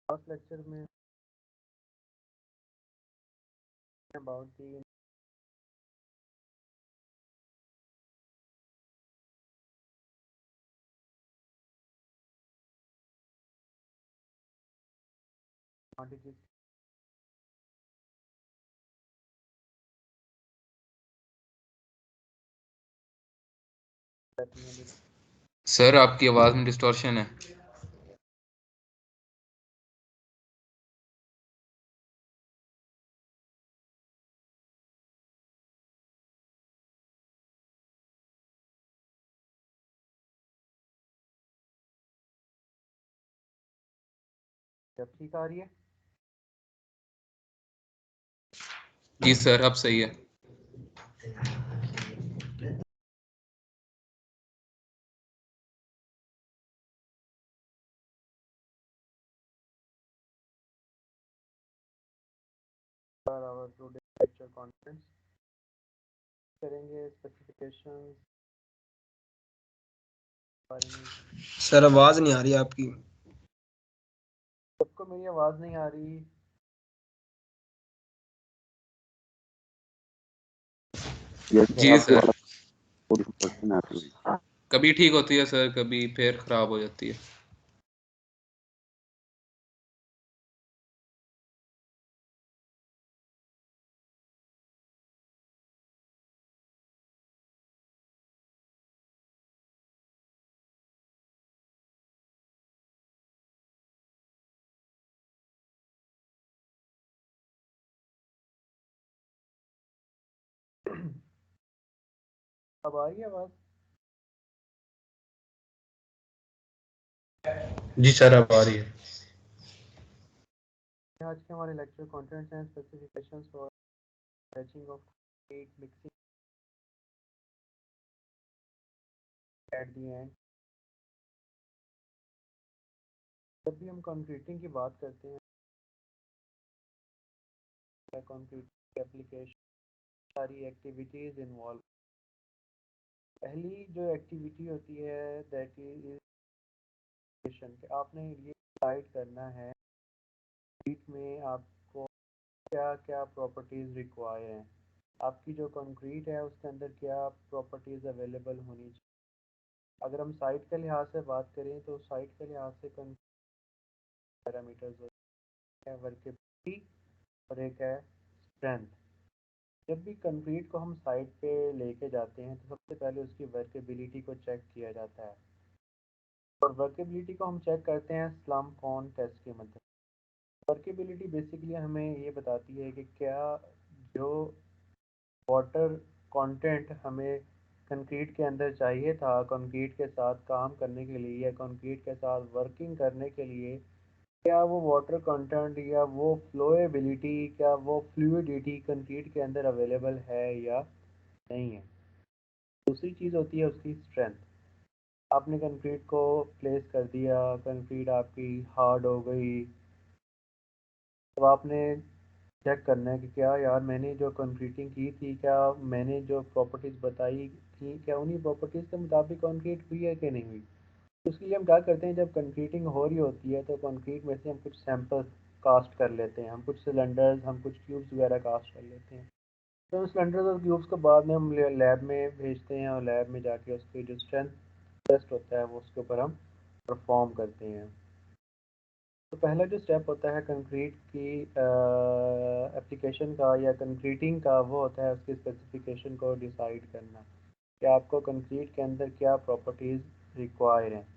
Last lecture में about the advantages sir आपकी आवाज में डिस्टॉर्शन है। जब ठीक आ रही है। जी सर अब सही है। our today lecture conference करेंगे स्पेसिफिकेशंस बारे में। सर आवाज नहीं आ रही आपकी। सबको मेरी आवाज नहीं आ रही। जी सर कभी ठीक होती है सर, कभी फिर खराब हो जाती है। अब आ रही है आवाज। जी सर अब आ रही है। आज के हमारे लेक्चर कंटेंट्स हैं specifications for batching of mixing at the end. जब भी हम कंक्रीटिंग की बात करते हैं या कंक्रीट एप्लीकेशन सारी एक्टिविटीज इन्वॉल्व। पहली जो एक्टिविटी होती है दैट इज कि आपने ये डिसाइड करना है कंक्रीट में आपको क्या क्या प्रॉपर्टीज़ रिक्वायर हैं। आपकी जो कंक्रीट है उसके अंदर क्या प्रॉपर्टीज़ अवेलेबल होनी चाहिए। अगर हम साइट के लिहाज से बात करें तो साइट के लिहाज से पैरामीटर्स होते हैं, वर्केबिलिटी और एक है स्ट्रेंथ। जब भी कंक्रीट को हम साइट पे लेके जाते हैं तो सबसे पहले उसकी वर्केबिलिटी को चेक किया जाता है और वर्केबिलिटी को हम चेक करते हैं स्लम कॉन टेस्ट की मदद। वर्केबिलिटी बेसिकली हमें ये बताती है कि क्या जो वाटर कंटेंट हमें कंक्रीट के अंदर चाहिए था कंक्रीट के साथ काम करने के लिए या कंक्रीट के साथ वर्किंग करने के लिए, क्या वो वाटर कंटेंट या वो फ्लोएबिलिटी क्या वो फ्लूइडिटी कंक्रीट के अंदर अवेलेबल है या नहीं है। दूसरी चीज़ होती है उसकी स्ट्रेंथ। आपने कंक्रीट को प्लेस कर दिया, कंक्रीट आपकी हार्ड हो गई, तो आपने चेक करना है कि क्या यार मैंने जो कंक्रीटिंग की थी क्या मैंने जो प्रॉपर्टीज़ बताई थी क्या उन्हीं प्रॉपर्टीज़ के मुताबिक कंक्रीट हुई है कि नहीं हुई। उसके लिए हम क्या करते हैं जब कंक्रीटिंग हो रही होती है तो कंक्रीट में से हम कुछ सैंपल कास्ट कर लेते हैं, हम कुछ सिलेंडर्स हम कुछ क्यूब्स वगैरह कास्ट कर लेते हैं। तो उन सिलेंडर्स और क्यूब्स को बाद में हम लैब में भेजते हैं और लैब में जाके उसकी जो स्ट्रेंथ टेस्ट होता है वो उसके ऊपर हम परफॉर्म करते हैं। तो पहला जो स्टेप होता है कंक्रीट की एप्लीकेशन का या कंक्रीटिंग का वो होता है उसकी स्पेसिफिकेशन को डिसाइड करना कि आपको कंक्रीट के अंदर क्या प्रॉपर्टीज़ रिक्वायर हैं।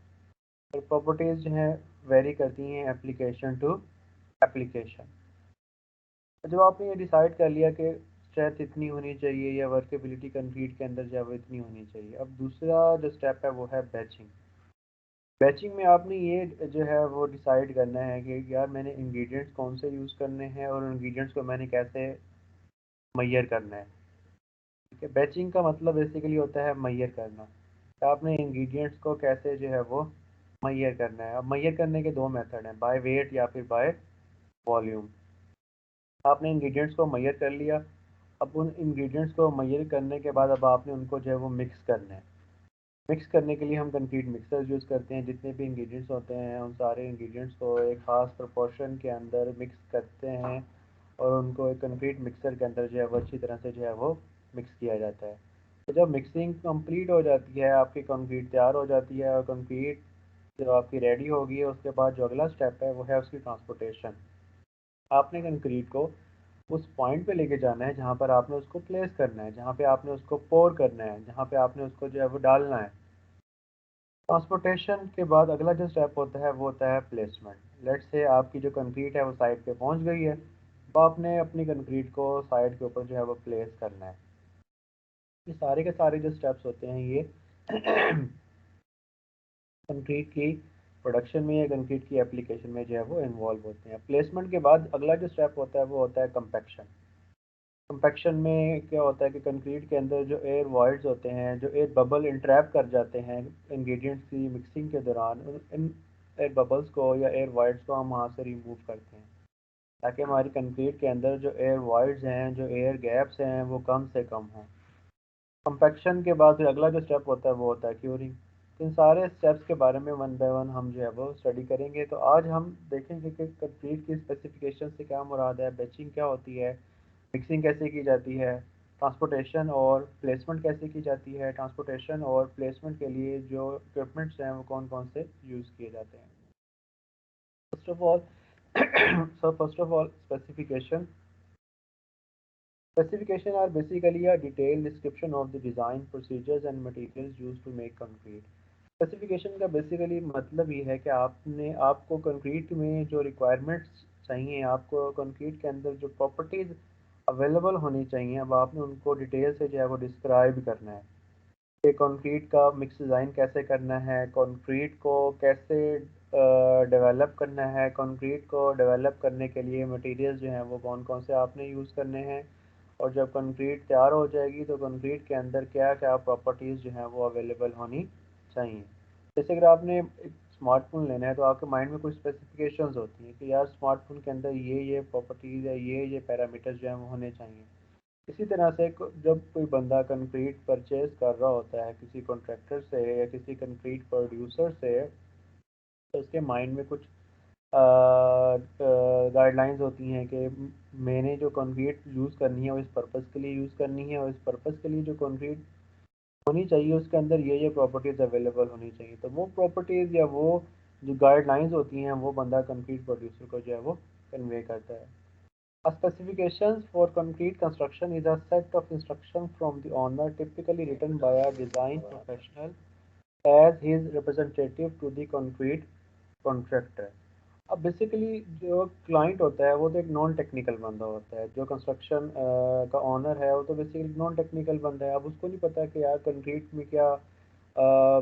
और प्रॉपर्टीज़ जो हैं वेरी करती हैं एप्लीकेशन टू एप्लीकेशन। तो जब आपने ये डिसाइड कर लिया कि स्ट्रेंथ इतनी होनी चाहिए या वर्केबिलिटी कंक्रीट के अंदर जो है वो इतनी होनी चाहिए, अब दूसरा जो स्टेप है वो है बैचिंग। बैचिंग में आपने ये जो है वो डिसाइड करना है कि यार मैंने इंग्रेडिएंट्स कौन से यूज़ करने हैं और इंग्रेडिएंट्स को मैंने कैसे मैयर करना है। ठीक है, बैचिंग का मतलब बेसिकली होता है मैयर करना। तो आपने इंग्रेडिएंट्स को कैसे जो है वो मैयर करना है। अब मैयर करने के दो मेथड हैं, बाय वेट या फिर बाय वॉल्यूम। आपने इंग्रेडिएंट्स को मैयर कर लिया, अब उन इंग्रेडिएंट्स को मैयर करने के बाद अब आपने उनको जो है वो मिक्स करना है। मिक्स करने के लिए हम कंक्रीट मिक्सर यूज़ करते हैं। जितने भी इंग्रेडिएंट्स होते हैं उन सारे इंग्रेडिएंट्स को एक ख़ास प्रोपोर्शन के अंदर मिक्स करते हैं और उनको एक कंक्रीट मिक्सर के अंदर जो है वो अच्छी तरह से जो है वो मिक्स किया जाता है। तो जब मिक्सिंग कंप्लीट हो जाती है, आपकी कंक्रीट तैयार हो जाती है और कंक्रीट जब आपकी रेडी होगी, उसके बाद जो अगला स्टेप है वो है उसकी ट्रांसपोर्टेशन। आपने कंक्रीट को उस पॉइंट पे लेके जाना है जहाँ पर आपने उसको प्लेस करना है, जहाँ पे आपने उसको पोर करना है, जहाँ पे आपने उसको जो है वो डालना है। ट्रांसपोर्टेशन के बाद अगला जो स्टेप होता है वो होता है प्लेसमेंट। लेट्स से आपकी जो कंक्रीट है वो साइड पे पहुँच गई है, तो आपने अपनी कंक्रीट को साइड के ऊपर जो है वो प्लेस करना है। ये सारे के सारे जो स्टेप्स होते हैं ये कंक्रीट की प्रोडक्शन में या कंक्रीट की एप्लीकेशन में जो है वो इन्वॉल्व होते हैं। प्लेसमेंट के बाद अगला जो स्टेप होता है वो होता है कंपैक्शन। कंपैक्शन में क्या होता है कि कंक्रीट के अंदर जो एयर वॉइड्स होते हैं, जो एयर बबल इंट्रैप कर जाते हैं इंग्रेडिएंट्स की मिक्सिंग के दौरान, इन एयर बबल्स को या एयर वॉइड्स को हम वहाँ से रिमूव करते हैं, ताकि हमारी कंक्रीट के अंदर जो एयर वॉइड्स हैं, जो एयर गैप्स हैं, वो कम से कम हों। कंपैक्शन के बाद फिर अगला जो स्टेप होता है वो होता है क्यूरिंग। इन सारे स्टेप्स के बारे में वन बाय वन हम जो है वो स्टडी करेंगे। तो आज हम देखेंगे कि कंक्रीट की स्पेसिफिकेशन से क्या मुराद है, बैचिंग क्या होती है, मिक्सिंग कैसे की जाती है, ट्रांसपोर्टेशन और प्लेसमेंट कैसे की जाती है, ट्रांसपोर्टेशन और प्लेसमेंट के लिए जो इक्विपमेंट्स हैं वो कौन कौन से यूज़ किए जाते हैं। First of all first of all specification. Specifications are basically a detailed description of the design, procedures and materials used to make concrete. Specification का बेसिकली मतलब ये है कि आपको कंक्रीट में जो रिक्वायरमेंट्स चाहिए, आपको कंक्रीट के अंदर जो प्रॉपर्टीज़ अवेलेबल होनी चाहिए, अब आपने उनको डिटेल से जो है वो डिस्क्राइब करना है कि कंक्रीट का मिक्स डिज़ाइन कैसे करना है, कंक्रीट को कैसे डेवलप करना है, कंक्रीट को डेवलप करने के लिए मटेरियल्स जो हैं वो कौन कौन से आपने यूज़ करने हैं, और जब कंक्रीट तैयार हो जाएगी तो कंक्रीट के अंदर क्या क्या प्रॉपर्टीज़ जो हैं वो अवेलेबल होनी चाहिए। जैसे अगर आपने एक स्मार्टफोन लेना है तो आपके माइंड में कुछ स्पेसिफिकेशंस होती हैं कि यार स्मार्टफोन के अंदर ये प्रॉपर्टीज़ है, ये पैरामीटर्स जो हैं वो होने चाहिए। इसी तरह से जब कोई बंदा कंक्रीट परचेज कर रहा होता है किसी कॉन्ट्रैक्टर से या किसी कंक्रीट प्रोड्यूसर से, तो उसके माइंड में कुछ गाइडलाइंस होती हैं कि मैंने जो कंक्रीट यूज़ करनी है वो इस पर्पज़ के लिए यूज़ करनी है, और इस पर्पज़ के लिए जो कंक्रीट होनी चाहिए उसके अंदर ये प्रॉपर्टीज़ अवेलेबल होनी चाहिए। तो वो प्रॉपर्टीज़ या वो जो गाइडलाइंस होती हैं वो बंदा कंक्रीट प्रोड्यूसर को जो है वो कन्वे करता है। A specifications for concrete construction is a set of instructions from the owner, typically written by a design professional as his representative to the concrete contractor. अब बेसिकली जो क्लाइंट होता है वो तो एक नॉन टेक्निकल बंदा होता है। जो कंस्ट्रक्शन का ओनर है वो तो बेसिकली नॉन टेक्निकल बंदा है। अब उसको नहीं पता कि यार कंक्रीट में क्या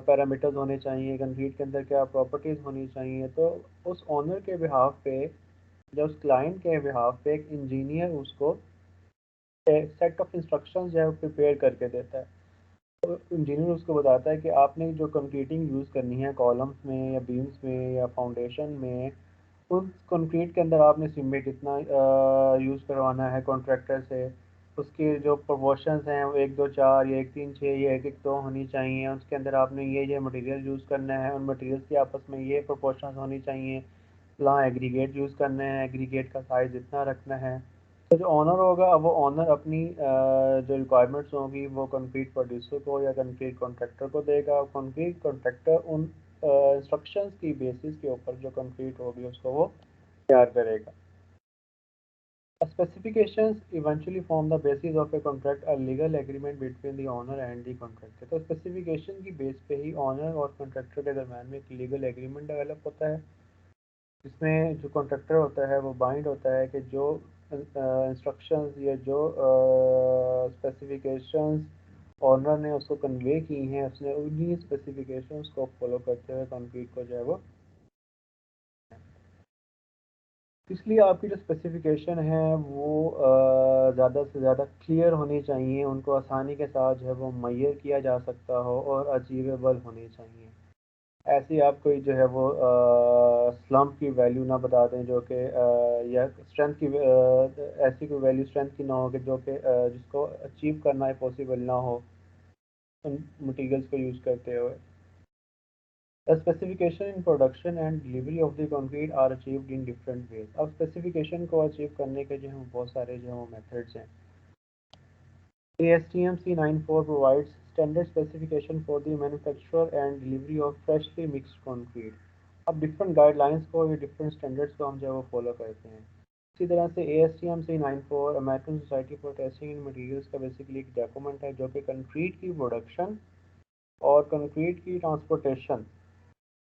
पैरामीटर्स होने चाहिए, कंक्रीट के अंदर क्या प्रॉपर्टीज़ होनी चाहिए। तो उस ओनर के बिहाफ पे, जब उस क्लाइंट के बिहाफ पे एक इंजीनियर उसको सेट ऑफ इंस्ट्रक्शंस जो है वो प्रिपेयर करके देता है। तो इंजीनियर उसको बताता है कि आपने जो कंक्रीटिंग यूज़ करनी है कॉलम्स में या बीम्स में या फाउंडेशन में, उस कंक्रीट के अंदर आपने सीमेंट इतना यूज़ करवाना है कॉन्ट्रैक्टर से। उसके जो प्रोपोर्शंस हैं वो 1 2 4 या 1 3 6 या 1 1 2 होनी चाहिए। उसके अंदर आपने ये मटेरियल यूज़ करना है, उन मटेरियल्स की आपस में ये प्रोपोर्शंस होनी चाहिए। फलां एग्रीगेट यूज़ करना है, एग्रीगेट का साइज़ इतना रखना है। तो जो ऑनर होगा वो ऑनर अपनी जो रिक्वायरमेंट्स होंगी वो कंक्रीट प्रोड्यूसर को या कंक्रीट कॉन्ट्रैक्टर को देगा। कंक्रीट कॉन्ट्रैक्टर उन इंस्ट्रक्शंस की बेसिस के ऊपर जो कंक्रीट होगी उसको वो तैयार करेगा। Specifications eventually form the basis of a contract, a legal agreement between the owner and the contractor। तो स्पेसिफिकेशन की बेस पे ही ऑनर और कॉन्ट्रैक्टर के दरम्यान में एक लीगल एग्रीमेंट डेवलप होता है, जिसमें जो कॉन्ट्रैक्टर होता है वो बाइंड होता है कि जो इंस्ट्रक्शंस या जो स्पेसिफिकेशंस ऑनर ने उसको कन्वे की हैं, उसने उन्हीं स्पेसिफिकेशंस को फॉलो करते हुए कंक्रीट को जो है वो, इसलिए आपकी जो स्पेसिफिकेशन है वो ज़्यादा से ज़्यादा क्लियर होनी चाहिए, उनको आसानी के साथ जो है वो मुहैया किया जा सकता हो और अचीवेबल होनी चाहिए। ऐसी आप कोई जो है वो स्लम्प की वैल्यू ना बता दें जो कि या स्ट्रेंथ की ऐसी कोई वैल्यू स्ट्रेंथ की ना हो कि जो कि जिसको अचीव करना पॉसिबल ना हो। मटीरियल्स को यूज़ करते हुए। The specification in production and delivery of the concrete are achieved in different ways. अब specification को achieve करने के जो हैं बहुत सारे जो हैं methods हैं। ASTM C94 provides standard specification for the manufacture and delivery of freshly mixed concrete. अब different guidelines को या different standards को हम जो है वो follow करते हैं। इसी तरह से ASTM C94 American Society for Testing in Materials का बेसिकली एक डॉक्यूमेंट है जो कि कंक्रीट की प्रोडक्शन और कंक्रीट की ट्रांसपोर्टेशन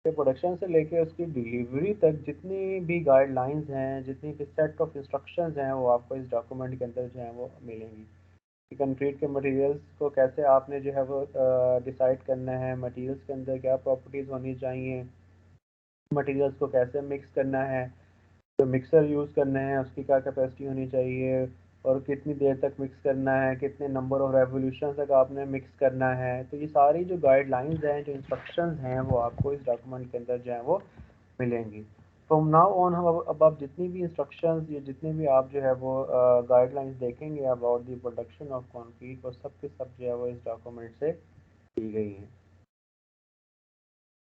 के प्रोडक्शन से लेके उसकी डिलीवरी तक जितनी भी गाइडलाइंस हैं, जितनी भी सेट ऑफ इंस्ट्रक्शंस हैं, वो आपको इस डॉक्यूमेंट के अंदर जो है वो मिलेंगी कि कंक्रीट के मटेरियल्स को कैसे आपने जो है वो डिसाइड करना है, मटेरियल्स के अंदर क्या प्रॉपर्टीज़ होनी चाहिए, मटेरियल्स को कैसे मिक्स करना है, जो मिक्सर यूज़ करना है उसकी क्या कैपेसिटी होनी चाहिए और कितनी देर तक मिक्स करना है, कितने नंबर ऑफ रेवोल्यूशन तक आपने मिक्स करना है। तो ये सारी जो गाइडलाइंस हैं, जो इंस्ट्रक्शंस हैं, वो आपको इस डॉक्यूमेंट के अंदर जो है वो मिलेंगी। फ्रॉम नाउ ऑन हम अब आप जितनी भी इंस्ट्रक्शंस या जितने भी आप जो है वो गाइडलाइंस देखेंगे about the production of concrete, वो सब के सब जो है वो इस डॉक्यूमेंट से दी गई हैं।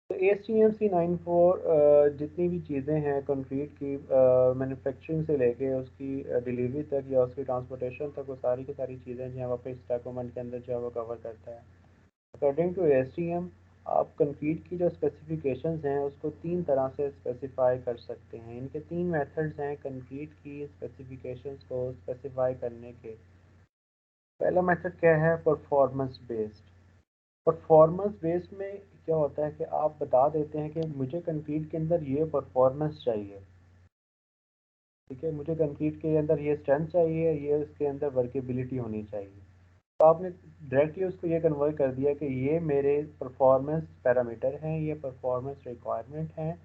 तो ASTM C94 जितनी भी चीज़ें हैं कंक्रीट की मैन्युफैक्चरिंग से लेके उसकी डिलीवरी तक या उसकी ट्रांसपोर्टेशन तक, वो सारी की सारी चीज़ें जो है वो इस डॉक्यूमेंट के अंदर जो है वो कवर करता है। अकॉर्डिंग टू ASTM आप कंक्रीट की जो स्पेसिफिकेशंस हैं उसको तीन तरह से स्पेसिफाई कर सकते हैं। इनके तीन मेथड्स हैं कंक्रीट की स्पेसिफिकेशंस को स्पेसिफाई करने के। पहला मेथड क्या है? Performance based. परफॉर्मेंस बेस्ड में क्या होता है कि आप बता देते हैं कि मुझे कंक्रीट के अंदर ये परफॉर्मेंस चाहिए, ठीक है, मुझे कंक्रीट के अंदर ये स्ट्रेंथ चाहिए, ये इसके अंदर वर्केबिलिटी होनी चाहिए। तो आपने डायरेक्टली उसको ये कन्वर्ट कर दिया कि ये मेरे परफॉर्मेंस पैरामीटर हैं, ये परफॉर्मेंस रिक्वायरमेंट हैं।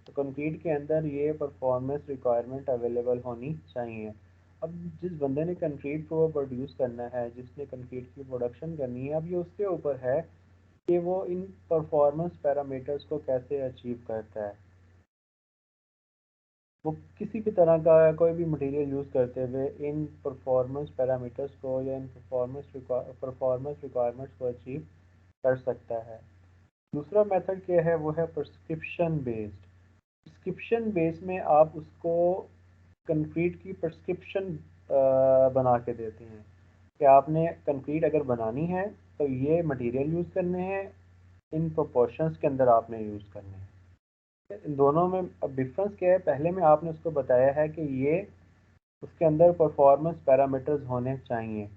तो कंक्रीट के अंदर ये परफॉर्मेंस रिक्वायरमेंट अवेलेबल होनी चाहिए। अब जिस बंदे ने कंक्रीट को प्रोड्यूस करना है, जिसने कंक्रीट की प्रोडक्शन करनी है, अब ये उसके ऊपर है कि वो इन परफॉर्मेंस पैरामीटर्स को कैसे अचीव करता है। वो किसी भी तरह का कोई भी मटेरियल यूज़ करते हुए इन परफॉर्मेंस पैरामीटर्स को या इन परफॉर्मेंस रिक्वायरमेंट्स को अचीव कर सकता है। दूसरा मेथड क्या है? वो है प्रिस्क्रिप्शन बेस्ड। प्रिस्क्रिप्शन बेस में आप उसको कंक्रीट की प्रिस्क्रिप्शन बना के देते हैं कि आपने कंक्रीट अगर बनानी है तो ये मटेरियल यूज़ करने हैं, इन प्रोपोर्शंस के अंदर आपने यूज़ करने हैं। इन दोनों में अब डिफरेंस क्या है? पहले में आपने उसको बताया है कि ये उसके अंदर परफॉर्मेंस पैरामीटर्स होने चाहिए।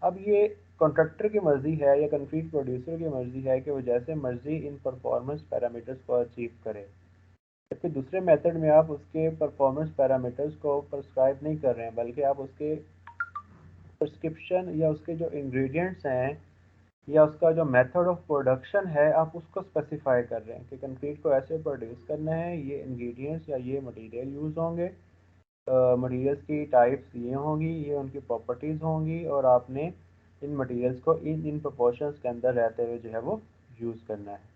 अब ये कॉन्ट्रैक्टर की मर्ज़ी है या कंक्रीट प्रोड्यूसर की मर्ज़ी है कि वो जैसे मर्ज़ी इन परफॉर्मेंस पैरामीटर्स को अचीव करे। जबकि दूसरे मेथड में आप उसके परफॉर्मेंस पैरामीटर्स को प्रिस्क्राइब नहीं कर रहे हैं, बल्कि आप उसके प्रिस्क्रिप्शन या उसके जो इंग्रेडिएंट्स हैं या उसका जो मेथड ऑफ प्रोडक्शन है, आप उसको स्पेसिफाई कर रहे हैं कि कंक्रीट को ऐसे प्रोड्यूस करना है, ये इंग्रेडिएंट्स या ये मटेरियल यूज़ होंगे, मटेरियल्स की टाइप्स ये होंगी, ये उनकी प्रॉपर्टीज़ होंगी, और आपने इन मटेरियल्स को इन इन प्रोपोर्शंस के अंदर रहते हुए जो है वो यूज़ करना है।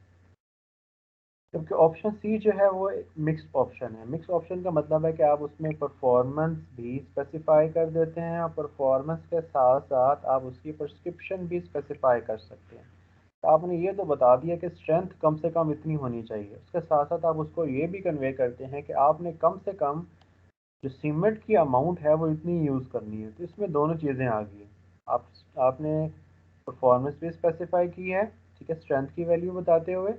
जबकि ऑप्शन सी जो है वो मिक्स्ड ऑप्शन है। मिक्स ऑप्शन का मतलब है कि आप उसमें परफॉर्मेंस भी स्पेसिफाई कर देते हैं और परफॉर्मेंस के साथ साथ आप उसकी प्रिस्क्रिप्शन भी स्पेसिफाई कर सकते हैं। तो आपने ये तो बता दिया कि स्ट्रेंथ कम से कम इतनी होनी चाहिए, उसके साथ साथ आप उसको ये भी कन्वे करते हैं कि आपने कम से कम जो सीमेंट की अमाउंट है वो इतनी यूज़ करनी है। तो इसमें दोनों चीज़ें आ गई हैं। आप आपने परफॉर्मेंस भी स्पेसिफाई की है, ठीक है, स्ट्रेंथ की वैल्यू बताते हुए,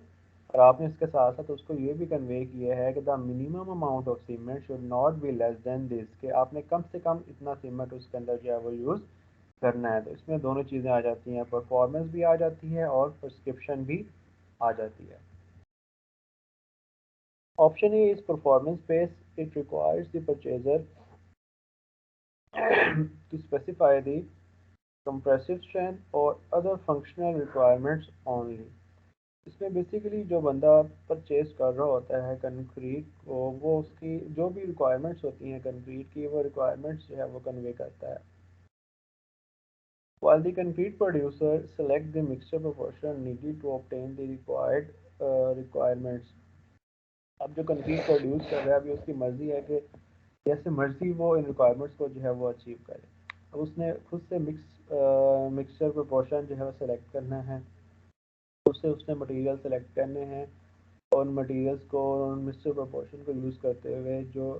और आपने इसके साथ साथ उसको ये भी कन्वे किया है कि the minimum amount of cement should not be less than this, कि आपने कम से कम इतना सीमेंट उसके अंदर जो है वो यूज़ करना है। तो इसमें दोनों चीज़ें आ जाती हैं, परफॉर्मेंस भी आ जाती है और प्रिस्क्रिप्शन भी आ जाती है। Option A is performance based. It requires the purchaser to specify the compressive strength or other functional requirements only। इसमें बेसिकली जो बंदा परचेज कर रहा होता है कंक्रीट को, वो उसकी जो भी रिक्वायरमेंट्स होती हैं कंक्रीट की, वो रिक्वायरमेंट्स जो है वो कन्वे करता है। While the concrete producer select the mixture proportion needed to obtain the required requirements। अब जो कंक्रीट प्रोड्यूस कर रहा है, अभी उसकी मर्जी है कि जैसे मर्जी वो इन रिक्वायरमेंट्स को जो है वो अचीव करे। अब उसने खुद से मिक्सचर प्रोपोर्शन जो है वो सेलेक्ट करना है, से उसने मटेरियल सेलेक्ट करने हैं और उन मटेरियल्स को और उन मिक्सचर प्रोपोर्शन को यूज़ करते हुए जो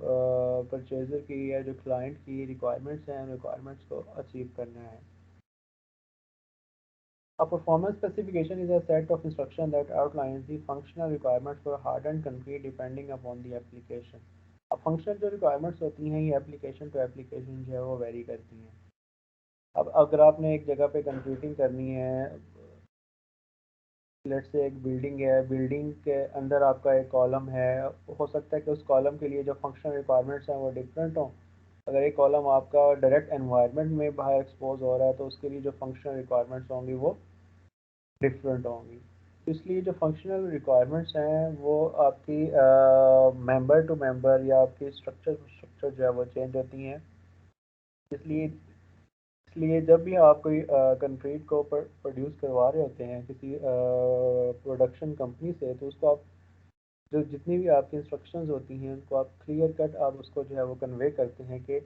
परचेज़र की या जो क्लाइंट की रिक्वायरमेंट्स हैं, रिक्वायरमेंट्स को अचीव करना है। A performance specification is a set of instructions that outlines the functional requirements for hard and concrete depending upon the application. अब फंक्शनल जो रिक्वायरमेंट्स होती हैं ये एप्लीकेशन टू एप्लीकेशन जो है वो वेरी करती हैं। अब अगर आपने एक जगह पे कंप्यूटिंग करनी है, लेट्स से एक बिल्डिंग है, बिल्डिंग के अंदर आपका एक कॉलम है, हो सकता है कि उस कॉलम के लिए जो फंक्शनल रिक्वायरमेंट्स हैं वो डिफरेंट हों। अगर एक कॉलम आपका डायरेक्ट एनवायरनमेंट में बाहर एक्सपोज हो रहा है तो उसके लिए जो फंक्शनल रिक्वायरमेंट्स होंगी वो डिफरेंट होंगी। इसलिए जो फंक्शनल रिक्वायरमेंट्स हैं वो आपकी मेंबर टू मेंबर या आपकी स्ट्रक्चर टू स्ट्रक्चर जो है वो चेंज होती हैं। इसलिए इसलिए जब भी आप कोई कंक्रीट को प्रोड्यूस करवा रहे होते हैं किसी प्रोडक्शन कंपनी से, तो उसको आप जो जितनी भी आपकी इंस्ट्रक्शंस होती हैं उनको आप क्लियर कट आप उसको जो है वो कन्वे करते हैं कि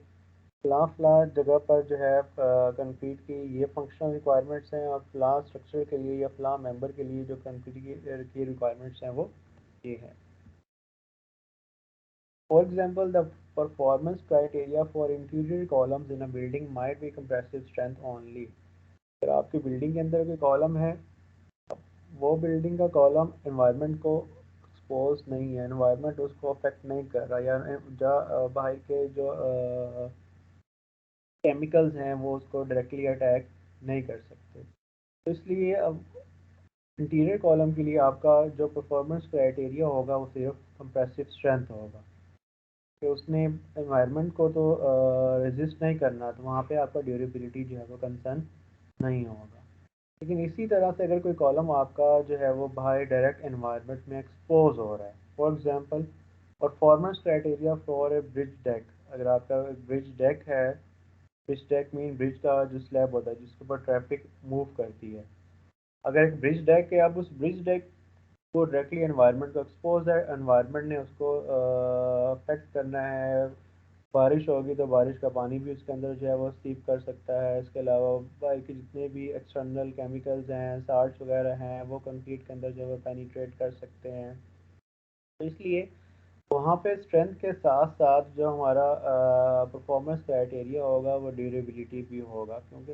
फ़लाँ फ़लाँ जगह पर जो है कंक्रीट की ये फंक्शनल रिक्वायरमेंट्स हैं और फ़लाँ स्ट्रक्चर के लिए या फ़लाँ मेंबर के लिए जो कंक्रीट की रिक्वायरमेंट्स हैं वो ये हैं। For example, the performance criteria for interior columns in a building might be compressive strength only. अगर आपकी बिल्डिंग के अंदर कोई कॉलम है, वो बिल्डिंग का कॉलम एनवायरनमेंट को एक्सपोज नहीं है, एनवायरनमेंट उसको अफेक्ट नहीं कर रहा, या बाहर के जो केमिकल्स हैं वो उसको डायरेक्टली अटैक नहीं कर सकते। तो इसलिए अब इंटीरियर कॉलम के लिए आपका जो परफॉर्मेंस क्राइटेरिया होगा वो सिर्फ कंप्रेसिव स्ट्रेंथ होगा कि उसने एनवायरनमेंट को तो रेजिस्ट नहीं करना, तो वहाँ पे आपका ड्यूरेबिलिटी जो है वो कंसर्न नहीं होगा। लेकिन इसी तरह से अगर कोई कॉलम आपका जो है वो बाहर डायरेक्ट एनवायरनमेंट में एक्सपोज हो रहा है, for example performance criteria for a bridge deck, अगर आपका ब्रिज डेक है, ब्रिज डेक मीन ब्रिज का जो स्लैब होता है जिसके ऊपर ट्रैफिक मूव करती है, अगर एक ब्रिज डेक है, आप उस ब्रिज डेक को डायरेक्टली एनवायरनमेंट को एक्सपोज है, एनवायरनमेंट ने उसको अफेक्ट करना है, बारिश होगी तो बारिश का पानी भी उसके अंदर जो है वो सीप कर सकता है। इसके अलावा बाहर के जितने भी एक्सटर्नल केमिकल्स हैं, साल्ट्स वगैरह हैं, वो कंक्रीट के अंदर जो है वो पेनिट्रेट कर सकते हैं। तो इसलिए वहाँ पे स्ट्रेंथ के साथ साथ जो हमारा परफॉर्मेंस क्राइटेरिया होगा वो ड्यूरेबिलिटी भी होगा, क्योंकि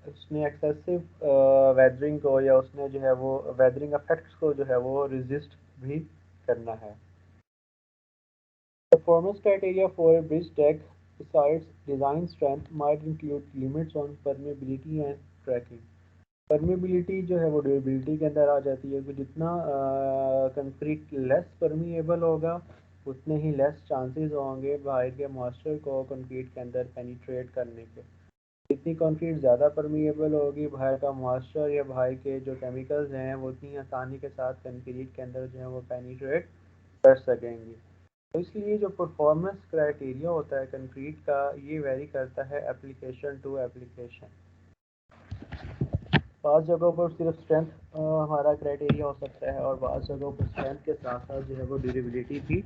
उसने एक्सेसिव वेदरिंग को या उसने जो है वो वेदरिंग इफेक्ट्स को जो है वो रेजिस्ट भी करना है। Performance criteria for a bridge deck, besides design strength, might include limits on permeability and cracking. Permeability जो है वो ड्यूरेबिलिटी के अंदर आ जाती है कि जितना कंक्रीट लेस परमिएबल होगा उतने ही लेस चांसेस होंगे बाहर के मॉइस्चर को कंक्रीट के अंदर पेनिट्रेट करने के। जितनी कंक्रीट ज़्यादा परमिएबल होगी, बाहर का मॉइस्चर या बाहर के जो केमिकल्स हैं वो उतनी आसानी के साथ कंक्रीट के अंदर जो है वो पेनिट्रेट कर सकेंगी। तो इसलिए जो परफॉर्मेंस क्राइटेरिया होता है कंक्रीट का, ये वेरी करता है एप्लीकेशन टू एप्लीकेशन। बाज़ जगहों पर सिर्फ स्ट्रेंथ हमारा क्राइटेरिया हो सकता है और बाज़ जगहों पर स्ट्रेंथ के साथ साथ जो है वो ड्यूरेबिलिटी भी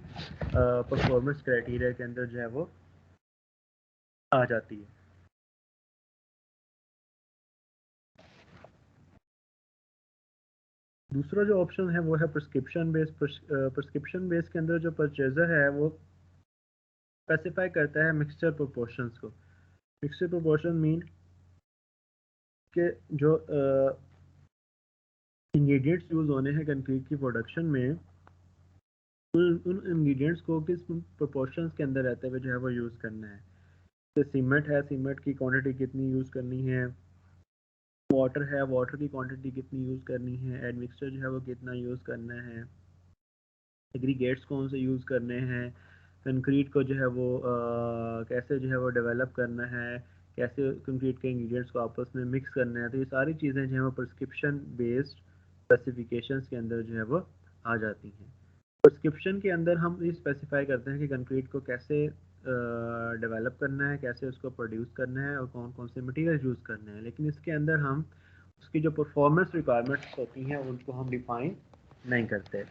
परफॉर्मेंस क्राइटेरिया के अंदर जो है वो आ जाती है। दूसरा जो ऑप्शन है वो है प्रिस्क्रिप्शन बेस। प्रिस्क्रिप्शन बेस के अंदर जो परचेजर है वो स्पेसिफाई करता है मिक्सचर प्रोपोर्शंस को। मिक्सचर प्रोपोर्शन मीन के जो इंग्रेडिएंट्स यूज़ होने हैं कंक्रीट की प्रोडक्शन में, उन इंग्रेडिएंट्स को किस प्रोपोर्शंस के अंदर रहते हुए जो है वो यूज़ करना है। जैसे सीमेंट है, सीमेंट की क्वांटिटी कितनी यूज़ करनी है, वाटर है, वाटर की क्वांटिटी कितनी यूज़ करनी है, एडमिक्सचर जो है वो कितना यूज़ करना है, एग्रीगेट्स कौन से यूज़ करने हैं, कंक्रीट को जो है वो कैसे जो है वो डेवलप करना है, कैसे कंक्रीट के इंग्रेडिएंट्स को आपस में मिक्स करना है। तो ये सारी चीज़ें जो है वो प्रिस्क्रिप्शन बेस्ड स्पेसिफिकेशंस के अंदर जो है वो आ जाती हैं। प्रिस्क्रिप्शन के अंदर हम ये स्पेसिफाई करते हैं कि कंक्रीट को कैसे डेवलप करना है, कैसे उसको प्रोड्यूस करना है और कौन कौन से मटेरियल यूज़ करने हैं, लेकिन इसके अंदर हम उसकी जो परफॉर्मेंस रिक्वायरमेंट्स होती हैं उनको हम डिफाइन नहीं करते।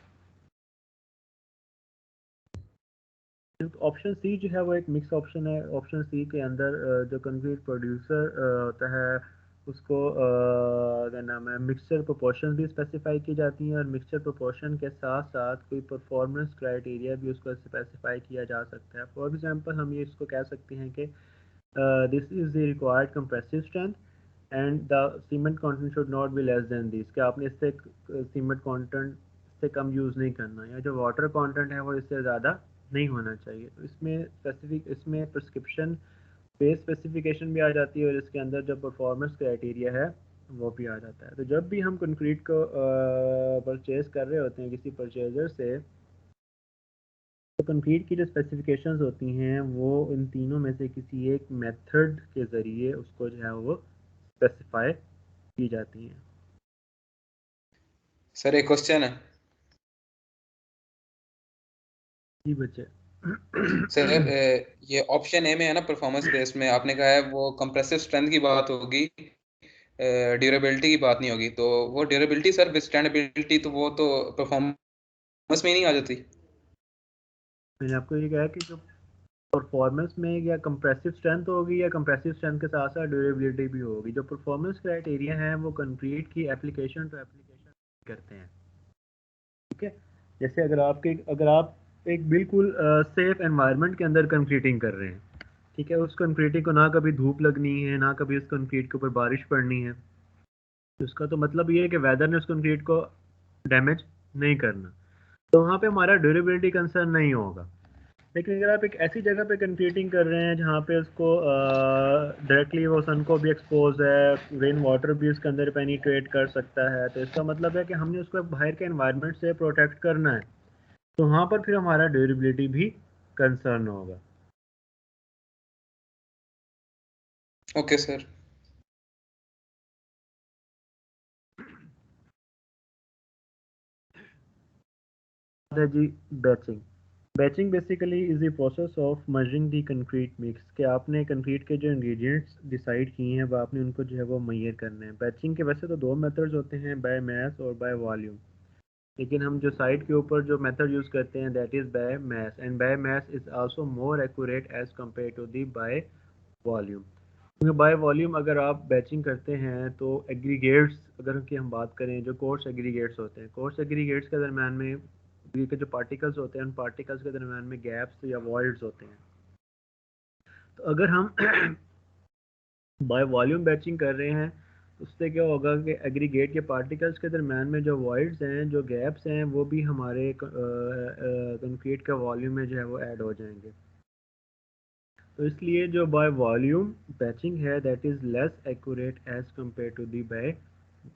ऑप्शन सी जो है वो एक मिक्स ऑप्शन है। ऑप्शन सी के अंदर जो कंक्रीट प्रोड्यूसर होता है उसको क्या नाम है, मिक्सचर प्रोपोर्शन भी स्पेसिफाई की जाती हैं, और मिक्सचर प्रोपोर्शन के साथ साथ कोई परफॉर्मेंस क्राइटेरिया भी उसको स्पेसिफाई किया जा सकता है। फॉर एग्जांपल हम ये इसको कह सकते हैं कि this is the required compressive strength and the cement content should not be less than this, कि आपने इससे सीमेंट कंटेंट से कम यूज़ नहीं करना, या जो वाटर कंटेंट है वो इससे ज़्यादा नहीं होना चाहिए। तो इसमें स्पेसिफिक, इसमें प्रिस्क्रिप्शन बेस स्पेसिफिकेशन भी आ जाती है, और इसके अंदर जो परफॉर्मेंस क्राइटेरिया है वो भी आ जाता है। तो जब भी हम कंक्रीट को परचेज कर रहे होते हैं किसी परचेजर से, तो कंक्रीट की जो स्पेसिफिकेशंस होती हैं वो इन तीनों में से किसी एक मेथड के ज़रिए उसको जो है वो स्पेसिफाई की जाती हैं। सर एक क्वेश्चन है जी बच्चे। सर, ये ऑप्शन ए में है ना, परफॉर्मेंस बेस में आपने कहा है वो कंप्रेसिव स्ट्रेंथ की बात होगी, ड्यूरेबिलिटी की बात नहीं होगी। तो वो ड्यूरेबिलिटी सर, विथस्टैंडेबिलिटी तो वो तो परफॉर्मेंस में ही नहीं आ जाती। मैंने आपको ये कहा कि जो परफॉर्मेंस में या कंप्रेसिव स्ट्रेंथ होगी, या कंप्रेसिव स्ट्रेंथ के साथ साथ ड्यूरेबिलिटी भी होगी। जो परफॉर्मेंस क्राइटेरिया है वो कंक्रीट की एप्लीकेशन टू एप्लीकेशन करते हैं। ठीक है, जैसे अगर आप एक बिल्कुल सेफ एनवायरनमेंट के अंदर कंक्रीटिंग कर रहे हैं, ठीक है, उस कंक्रीटिंग को ना कभी धूप लगनी है, ना कभी उस कंक्रीट के ऊपर बारिश पड़नी है, तो उसका तो मतलब ये है कि वेदर ने उस कंक्रीट को डैमेज नहीं करना, तो वहाँ पे हमारा ड्यूरेबिलिटी कंसर्न नहीं होगा। लेकिन अगर आप एक ऐसी जगह पे कंक्रीटिंग कर रहे हैं जहाँ पे उसको डायरेक्टली वो सन को भी एक्सपोज है, रेन वाटर भी उसके अंदर पेनिट्रेट कर सकता है, तो इसका मतलब है कि हमने उसको बाहर के एनवायरनमेंट से प्रोटेक्ट करना है, तो वहाँ पर फिर हमारा ड्यूरेबिलिटी भी कंसर्न होगा। Okay sir. है जी batching. Batching basically is the process of merging the concrete mix, कि आपने कंक्रीट के जो इंग्रेडिएंट्स डिसाइड किए हैं वो आपने उनको जो है वो मैयर करना है। बैचिंग के वैसे तो दो मेथड्स होते हैं, बाय मैस और बाय वॉल्यूम, लेकिन हम जो साइट के ऊपर जो मेथड यूज़ करते हैं that is by mass, and by mass is also more accurate as compare to the by volume. क्योंकि बाय वॉल्यूम अगर आप बैचिंग करते हैं तो एग्रीगेट्स, अगर की हम बात करें, जो कोर्स एग्रीगेट्स होते हैं, कोर्स एग्रीगेट्स के दरम्यान में के जो पार्टिकल्स होते हैं, उन पार्टिकल्स के दरम्यान में गैप्स या वॉइड्स होते हैं। तो अगर हम बाय वॉल्यूम बैचिंग कर रहे हैं, तो उससे क्या होगा कि एग्रीगेट के पार्टिकल्स के दरम्यान में जो वॉइड्स हैं, जो गैप्स हैं, वो भी हमारे कंक्रीट का वॉल्यूम में जो है वो ऐड हो जाएंगे। तो इसलिए जो बाय वॉल्यूम बैचिंग है that is less accurate as compare to the by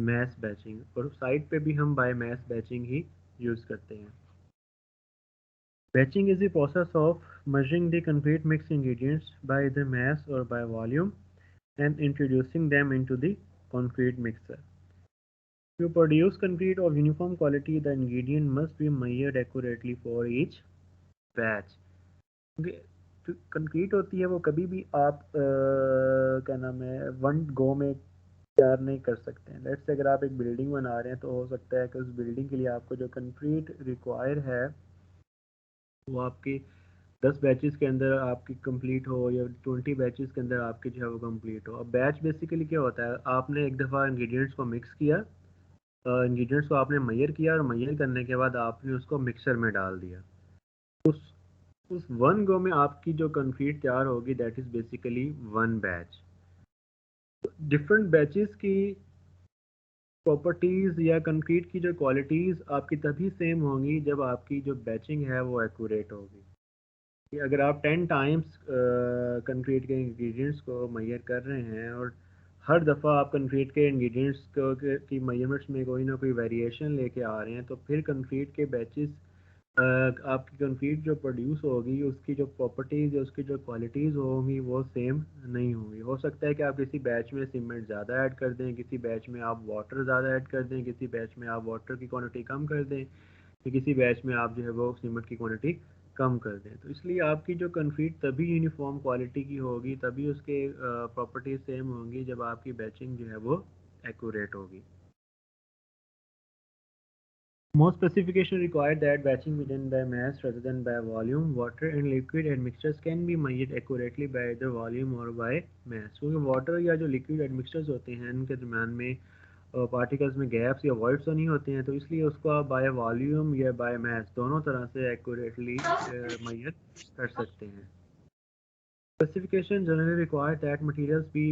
mass batching, और साइट पे भी हम बाय मैस बैचिंग ही यूज़ करते हैं। Batching is the process of merging the concrete mix ingredients by the mass or by volume and introducing them into the concrete mixer. To produce concrete of uniform quality, the ingredient must be measured accurately for each batch. क्योंकि जो concrete होती है वो कभी भी आप क्या नाम है वन गो में तैयार नहीं कर सकते हैं। लेट्स से अगर आप एक बिल्डिंग बना रहे हैं, तो हो सकता है कि उस बिल्डिंग के लिए आपको जो कंक्रीट रिक्वायर है वो आपकी 10 बैचेस के अंदर आपकी कंप्लीट हो, या 20 बैचेस के अंदर आपकी जो है वो कंप्लीट हो। अब बैच बेसिकली क्या होता है, आपने एक दफ़ा इंग्रेडिएंट्स को मिक्स किया, इंग्रेडिएंट्स को आपने मैयर किया, और मैयर करने के बाद आपने उसको मिक्सर में डाल दिया। उस उस वन गो में आपकी जो कंक्रीट तैयार होगी that is basically one batch. Different batches की प्रॉपर्टीज़ या कंक्रीट की जो क्वालिटीज़ आपकी तभी सेम होंगी जब आपकी जो बैचिंग है वो एक्यूरेट होगी। कि अगर आप 10 टाइम्स कंक्रीट के इंग्रेडिएंट्स को मैयर कर रहे हैं, और हर दफ़ा आप कंक्रीट के इंग्रेडिएंट्स को की मैयरमेंट्स में कोई ना कोई वेरिएशन लेके आ रहे हैं, तो फिर कंक्रीट के बैचेस आपकी कंक्रीट जो प्रोड्यूस होगी उसकी जो प्रॉपर्टीज़ या उसकी जो क्वालिटीज़ होंगी वो सेम नहीं होंगी। हो सकता है कि आप किसी बैच में सीमेंट ज़्यादा ऐड कर दें, किसी बैच में आप वाटर ज़्यादा ऐड कर दें, किसी बैच में आप वाटर की क्वांटिटी कम कर दें, तो किसी बैच में आप जो है वो सीमेंट की क्वांटिटी कम कर दें। तो इसलिए आपकी जो कंक्रीट तभी यूनिफॉर्म क्वालिटी की होगी, तभी उसके प्रॉपर्टीज सेम होंगी जब आपकी बैचिंग जो है वो एक्यूरेट होगी। Most specification require that batching be done by mass rather than by volume. Water and liquid admixtures can be measured accurately by either volume or by mass. क्योंकि water या जो लिक्विड एडमिक्सचर्स होते हैं उनके दरम्यान में particles में gaps या वॉइड्स तो नहीं होते हैं, तो इसलिए उसको आप बाय वॉल्यूम या बाय मास दोनों तरह से एक्यूरेटली मेजर कर सकते हैं. Specification generally require that materials be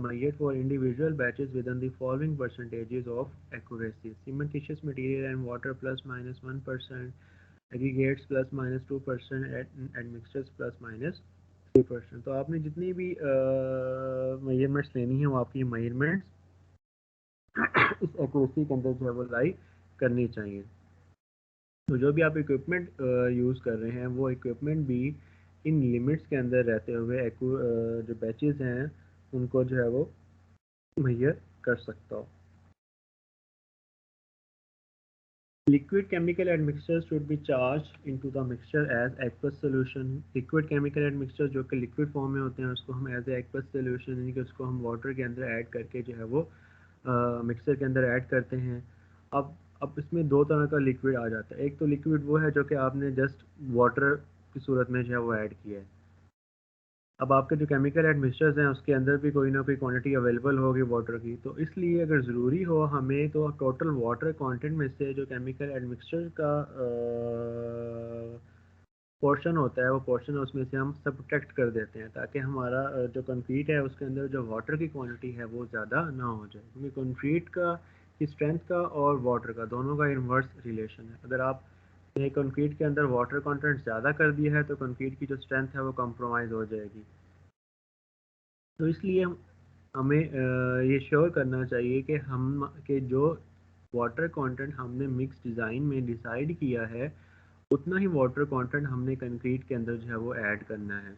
measured for individual batches within the following percentages of accuracy: cementitious material and water plus minus 1%, aggregates plus minus 2%, admixtures plus minus 3%. तो आपने जितनी भी मेजरमेंट्स लेनी है वो आपकी मेजरमेंट्स इस एक्यूरेसी के अंदर जो है वो लाई करनी चाहिए. तो जो भी आप इक्विपमेंट यूज़ कर रहे हैं वो इक्विपमेंट भी इन लिमिट्स के अंदर रहते हुए जो बैचेस हैं उनको जो है वो मेजर कर सकता हो. Liquid chemical admixtures should be charged into the mixture as aqueous solution. Liquid chemical admixtures जो कि liquid form में होते हैं उसको हम as aqueous solution यानी कि उसको हम water के अंदर ऐड करके जो है वो मिक्सर के अंदर ऐड करते हैं. अब इसमें दो तरह का लिक्विड आ जाता है. एक तो लिक्विड वो है जो कि आपने जस्ट वाटर की सूरत में जो है वो ऐड किया है. अब आपके जो केमिकल एडमिक्सचर्स हैं उसके अंदर भी कोई ना कोई क्वांटिटी अवेलेबल होगी वाटर की, तो इसलिए अगर ज़रूरी हो हमें तो टोटल वाटर कंटेंट में से जो केमिकल एडमिक्सचर का पोर्शन होता है वो पोर्शन उसमें से हम सब्ट्रैक्ट कर देते हैं ताकि हमारा जो कंक्रीट है उसके अंदर जो वाटर की क्वांटिटी है वो ज़्यादा ना हो जाए. क्योंकि कंक्रीट का की स्ट्रेंथ का और वाटर का दोनों का इन्वर्स रिलेशन है. अगर आप कंक्रीट के अंदर वाटर कंटेंट ज़्यादा कर दिया है तो कंक्रीट की जो स्ट्रेंथ है वो कम्प्रोमाइज़ हो जाएगी. तो इसलिए हमें ये श्योर करना चाहिए कि हम के जो वाटर कंटेंट हमने मिक्स डिज़ाइन में डिसाइड किया है उतना ही वाटर कंटेंट हमने कंक्रीट के अंदर जो है वो ऐड करना है.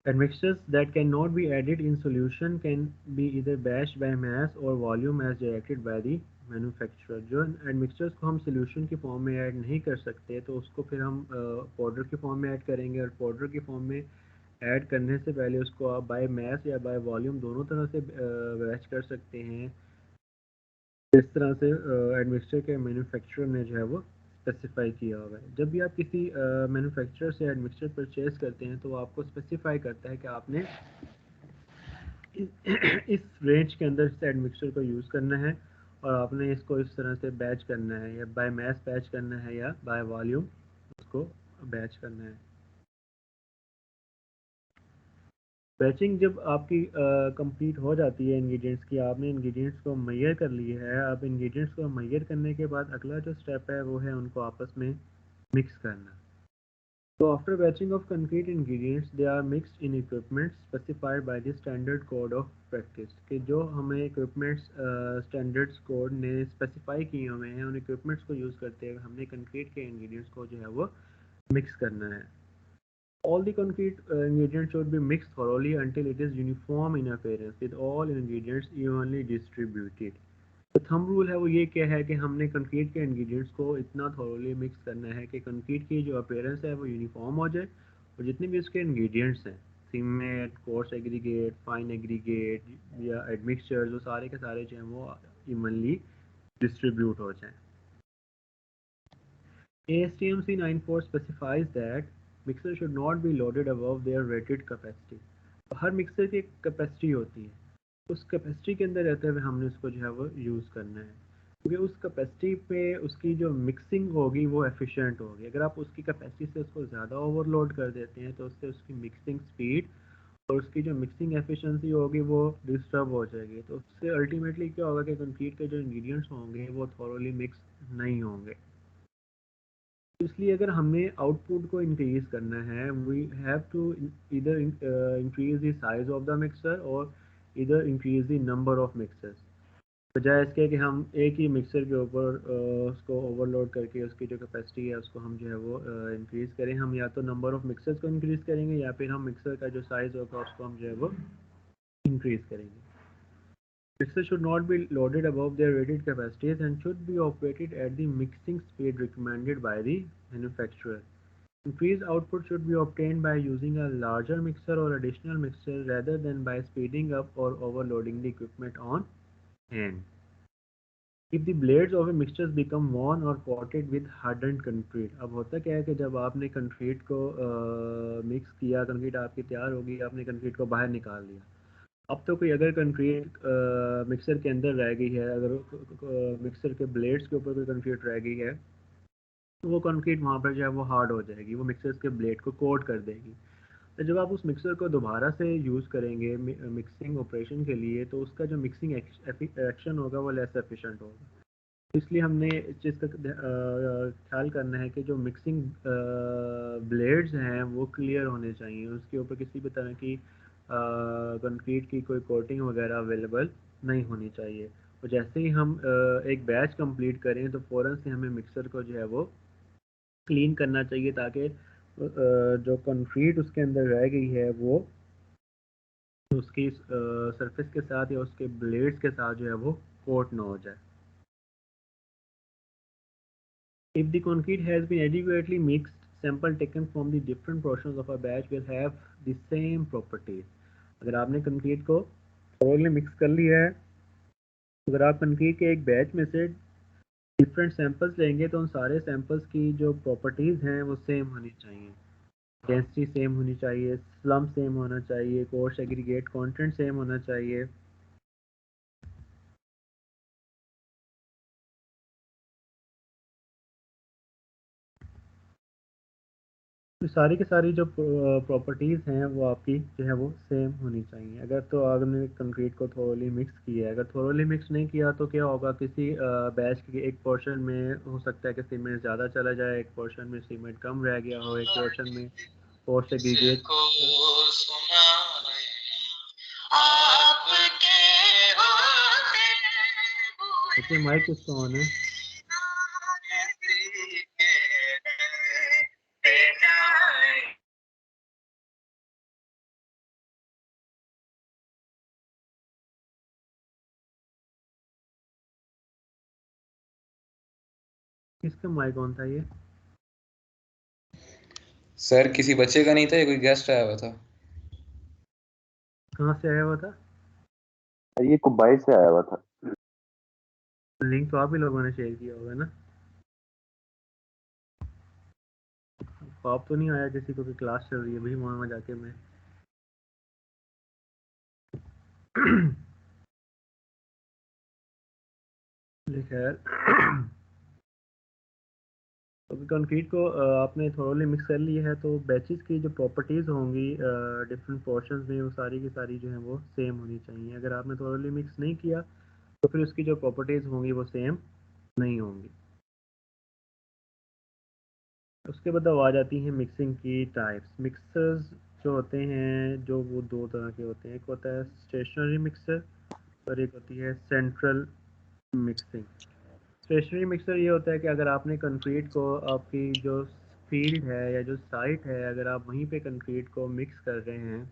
Admixtures that cannot be added in solution can be either batched by mass or volume as directed by the manufacturer. जो admixtures को हम solution की फॉर्म में ऐड नहीं कर सकते तो उसको फिर हम पाउडर की फॉर्म में ऐड करेंगे, और पाउडर की फॉर्म में ऐड करने से पहले उसको आप बाय मैस या बाय वॉल्यूम दोनों तरह से बैच कर सकते हैं. इस तरह से एडमिक्सचर के मैन्युफैक्चरर ने जो है वो स्पेसिफाई किया हुआ है. जब भी आप किसी मैन्युफैक्चरर से एडमिक्सचर परचेज करते हैं तो वो आपको स्पेसिफाई करता है कि आपने इस रेंज के अंदर इस एडमिक्सचर को यूज़ करना है और आपने इसको इस तरह से बैच करना है, या बाय मैस बैच करना है या बाय वॉल्यूम उसको बैच करना है. बैचिंग जब आपकी कंप्लीट हो जाती है इंग्रेडिएंट्स की, आपने इंग्रेडिएंट्स को मेजर कर लिए है. अब इंग्रेडिएंट्स को मेजर करने के बाद अगला जो स्टेप है वो है उनको आपस में मिक्स करना. तो after batching of concrete ingredients they are mixed in equipments specified by the standard code of practice. कि जो हमें इक्विपमेंट्स स्टैंडर्ड्स कोड ने स्पेसिफाई किए हुए हैं उन इक्विपमेंट्स को यूज़ करते हुए हमने कंक्रीट के इंग्रेडिएंट्स को जो है वो मिक्स करना है. All the concrete ingredients should be mixed thoroughly until it is uniform in appearance with all ingredients evenly distributed. तो थंब रूल है वो ये क्या है कि हमने कंक्रीट के इंग्रेडिएंट्स को इतना थॉरोली मिक्स करना है कि कंक्रीट की जो अपीयरेंस है वो यूनिफॉर्म हो जाए, और जितने भी उसके इंग्रेडिएंट्स हैं cement, coarse aggregate, fine aggregate या एडमिक्सचर, वो सारे के सारे जो हैं वो इवनली डिस्ट्रीब्यूट हो जाएं. ASTM C94 specifies that mixer should not be loaded above their rated capacity. Her mixer की एक कैपेसिटी होती है, उस कैपेसिटी के अंदर रहते हुए हमने उसको जो है वो यूज़ करना है, क्योंकि उस कैपेसिटी पे उसकी जो मिक्सिंग होगी वो एफिशिएंट होगी. अगर आप उसकी कैपेसिटी से उसको ज़्यादा ओवरलोड कर देते हैं तो उससे उसकी मिक्सिंग स्पीड और उसकी जो मिक्सिंग एफिशिएंसी होगी वो डिस्टर्ब हो जाएगी. तो उससे अल्टीमेटली क्या होगा कि कंक्रीट के जो इंग्रेडिएंट्स होंगे वो थॉरोली मिक्स नहीं होंगे. इसलिए अगर हमने आउटपुट को इंक्रीज करना है वी हैव टू इधर increase the size of the mixer और इधर increase the number of mixers. बजाय इसके कि हम एक ही मिक्सर के ऊपर उसको ओवरलोड करके उसकी जो कैपेसिटी है उसको हम जो है वो इंक्रीज़ करें. हम या तो नंबर ऑफ मिक्सर्स को इंक्रीज़ करेंगे या फिर हम मिक्सर का जो साइज़ होगा उसको हम जो है वो इंक्रीज़ करेंगे. Mixers should not be loaded above their rated capacities and should be operated at the mixing speed recommended by the manufacturer. Increased output should be obtained by using a larger mixer or additional mixer rather than by speeding up or overloading the equipment on hand. If the blades of A mixtures become worn और coated with hardened concrete। अब होता क्या है कि जब आपने concrete को mix किया, कंक्रीट आपकी तैयार होगी, आपने कंक्रीट को बाहर निकाल लिया। अब तो कोई अगर कंक्रीट मिक्सर के अंदर रह गई है, अगर मिक्सर के ब्लेड्स के ऊपर कोई कंक्रीट रह गई है, तो वो कंक्रीट वहाँ पर जो है वो हार्ड हो जाएगी, वो मिक्सर के ब्लेड को कोट कर देगी। तो जब आप उस मिक्सर को दोबारा से यूज़ करेंगे मिक्सिंग ऑपरेशन के लिए, तो उसका जो मिक्सिंग एक्शन होगा वो लेस एफिशिएंट होगा। इसलिए हमने इस चीज़ का ख्याल करना है कि जो मिक्सिंग ब्लेड्स हैं वो क्लियर होने चाहिए, उसके ऊपर किसी भी तरह की कंक्रीट की कोई कोटिंग वगैरह अवेलेबल नहीं होनी चाहिए। और जैसे ही हम एक बैच कंप्लीट करें तो फ़ौरन से हमें मिक्सर को जो है वो क्लीन करना चाहिए, ताकि जो कंक्रीट उसके अंदर रह गई है वो उसकी सरफेस के साथ या उसके ब्लेड्स के साथ जो है वो कोट ना हो जाए। If the concrete has been adequately mixed, sample taken from the different portions of a batch will have the same properties। अगर आपने कंक्रीट को थोरोली मिक्स कर लिया है, अगर आप कंक्रीट के एक बैच में से डिफरेंट सैंपल्स लेंगे तो उन सारे सैंपल्स की जो प्रॉपर्टीज़ हैं वो सेम होनी चाहिए। डेंसिटी सेम होनी चाहिए, स्लम सेम होना चाहिए, कोर्स एग्रीगेट कंटेंट सेम होना चाहिए। तो सारी की सारी जो प्रॉपर्टीज़ हैं वो आपकी जो है वो सेम होनी चाहिए। अगर तो आपने कंक्रीट को थोरोली मिक्स किया है, अगर थोरोली मिक्स नहीं किया तो क्या होगा, किसी बैच के एक पोर्शन में हो सकता है कि सीमेंट ज़्यादा चला जाए, एक पोर्शन में सीमेंट कम रह गया हो, एक पोर्शन में फोर्स एग्रीगेट। ओके, माइक किसका ऑन है? किसका माइक ऑन था ये? सर किसी बच्चे का नहीं था, ये कोई गेस्ट आया हुआ था। कहाँ से आया हुआ था? ये कुबाई से आया हुआ था। लिंक तो आप ही लोगों ने शेयर किया होगा ना? आप तो नहीं आया किसी को कि क्लास चल रही है भाई वहाँ जाके मैं खैर। तो कंक्रीट को आपने थोरोली मिक्स कर लिया है, तो बैचेस की जो प्रॉपर्टीज़ होंगी डिफरेंट पोर्शंस में, वो सारी की सारी जो है वो सेम होनी चाहिए। अगर आपने थोरोली मिक्स नहीं किया तो फिर उसकी जो प्रॉपर्टीज़ होंगी वो सेम नहीं होंगी। उसके बाद अब आ जाती हैं मिक्सिंग की टाइप्स। मिक्सर्स जो होते हैं जो वो दो तरह के होते हैं, एक होता है स्टेशनरी मिक्सर और एक होती है सेंट्रल मिक्सिंग। स्टेशनरी मिक्सर ये होता है कि अगर आपने कंक्रीट को आपकी जो फील्ड है या जो साइट है, अगर आप वहीं पे कंक्रीट को मिक्स कर रहे हैं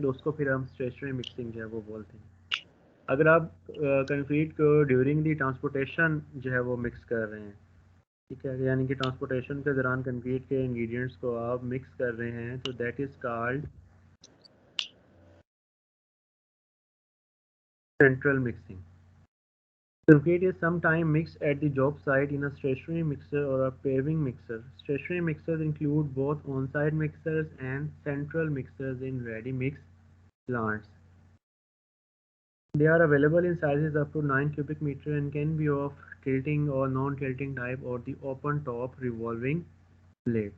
तो उसको फिर हम स्टेशनरी मिक्सिंग जो है वो बोलते हैं। अगर आप कंक्रीट को ड्यूरिंग दी ट्रांसपोर्टेशन जो है वो मिक्स कर रहे हैं, ठीक है, यानी कि ट्रांसपोर्टेशन के दौरान कंक्रीट के इंग्रेडिएंट्स को आप मिक्स कर रहे हैं, तो that is called central mixing. Concrete is sometimes mixed at the job site in a stationary mixer or a paving mixer. Stationary mixers include both on-site mixers and central mixers in ready-mix plants. They are available in sizes up to 9 cubic meter and can be of tilting or non-tilting type or the open top revolving blade.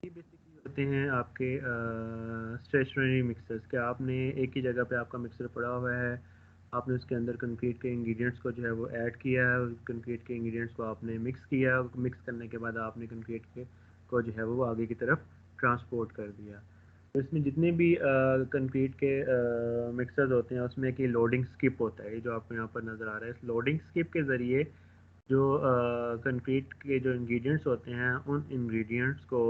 ये basically होते हैं आपके stationery mixers के। आपने एक ही जगह पे आपका मिक्सर पड़ा हुआ है, आपने उसके अंदर कंक्रीट के इंग्रेडिएंट्स को जो है वो ऐड किया है, कंक्रीट के इंग्रेडिएंट्स को आपने मिक्स किया, मिक्स करने के बाद आपने कंक्रीट के को जो है वो आगे की तरफ ट्रांसपोर्ट कर दिया। तो इसमें जितने भी कंक्रीट के मिक्सर्स होते हैं उसमें कि लोडिंग स्किप होता है, जो आपको यहाँ पर नज़र आ रहा है। इस लोडिंग स्किप के ज़रिए जो कंक्रीट के जो इंग्रेडिएंट्स होते हैं उन इंग्रेडिएंट्स को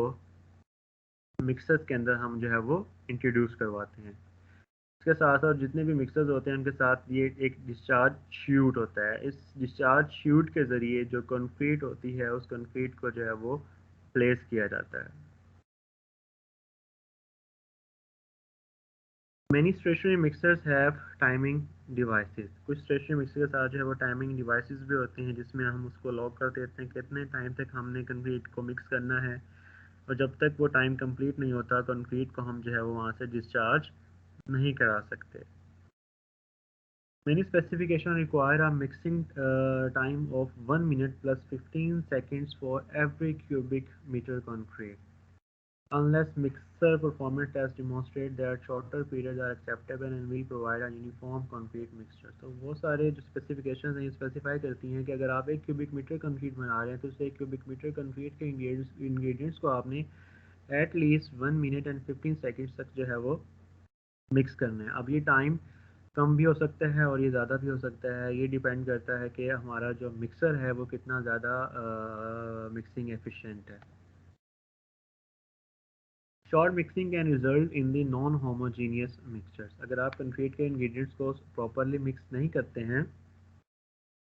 मिक्सर्स के अंदर हम जो है वो इंट्रोड्यूस करवाते हैं। इसके साथ साथ जितने भी मिक्सर्स होते हैं उनके साथ ये एक डिस्चार्ज श्यूट होता है। इस डिस्चार्ज श्यूट के ज़रिए जो कंक्रीट होती है उस कंक्रीट को जो है वो प्लेस किया जाता है। Many stationary mixers have timing devices. कुछ stationary mixer के साथ जो है वो timing devices भी होते हैं जिसमें हम उसको लॉक कर देते हैं कितने टाइम तक हमने कंक्रीट को मिक्स करना है, और जब तक वो टाइम कंप्लीट नहीं होता कंक्रीट को हम जो है वो वहाँ से डिस्चार्ज नहीं करा सकते. Many specifications require a mixing time of 1 minute plus 15 seconds for every cubic meter concrete. Unless mixer performance tests demonstrate that shorter periods are acceptable and will provide a uniform concrete mixture. तो वो सारे जो specifications हैं ये specify करती हैं कि अगर आप 1 क्यूबिक मीटर कंक्रीट बना रहे हैं तो उस 1 क्यूबिक मीटर कंक्रीट के इंग्रेडिएंट्स को आपने at least 1 minute and 15 seconds तक जो है वो मिक्स करना है. अब ये टाइम कम भी हो सकता है और ये ज़्यादा भी हो सकता है, ये डिपेंड करता है कि हमारा जो मिक्सर है वो कितना ज़्यादा मिक्सिंग एफिशिएंट है. Short mixing can result in the non homogeneous mixtures. अगर आप कंक्रीट के इंग्रेडिएंट्स को प्रॉपरली मिक्स नहीं करते हैं,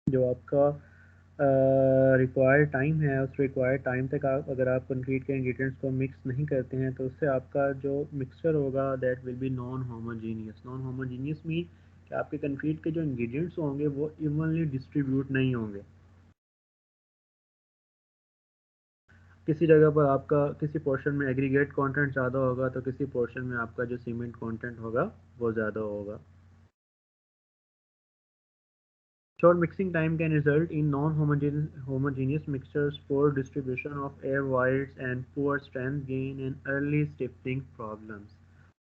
जो आपका रिक्वायर्ड टाइम है उस रिक्वायर्ड टाइम तक आप अगर आप कंक्रीट के इंग्रेडिएंट्स को मिक्स नहीं करते हैं तो उससे आपका जो मिक्सचर होगा that will be non homogeneous. Non homogeneous mean कि आपके कंक्रीट के जो इंग्रेडिएंट्स होंगे वो इवनली डिस्ट्रीब्यूट नहीं होंगे. किसी जगह पर आपका किसी पोर्शन में एग्रीगेट कंटेंट ज़्यादा होगा तो किसी पोर्शन में आपका जो सीमेंट कंटेंट होगा वो ज़्यादा होगा. Short mixing time can result in non-homogeneous mixtures, poor distribution of air voids, and poor strength gain and early stiffening problems.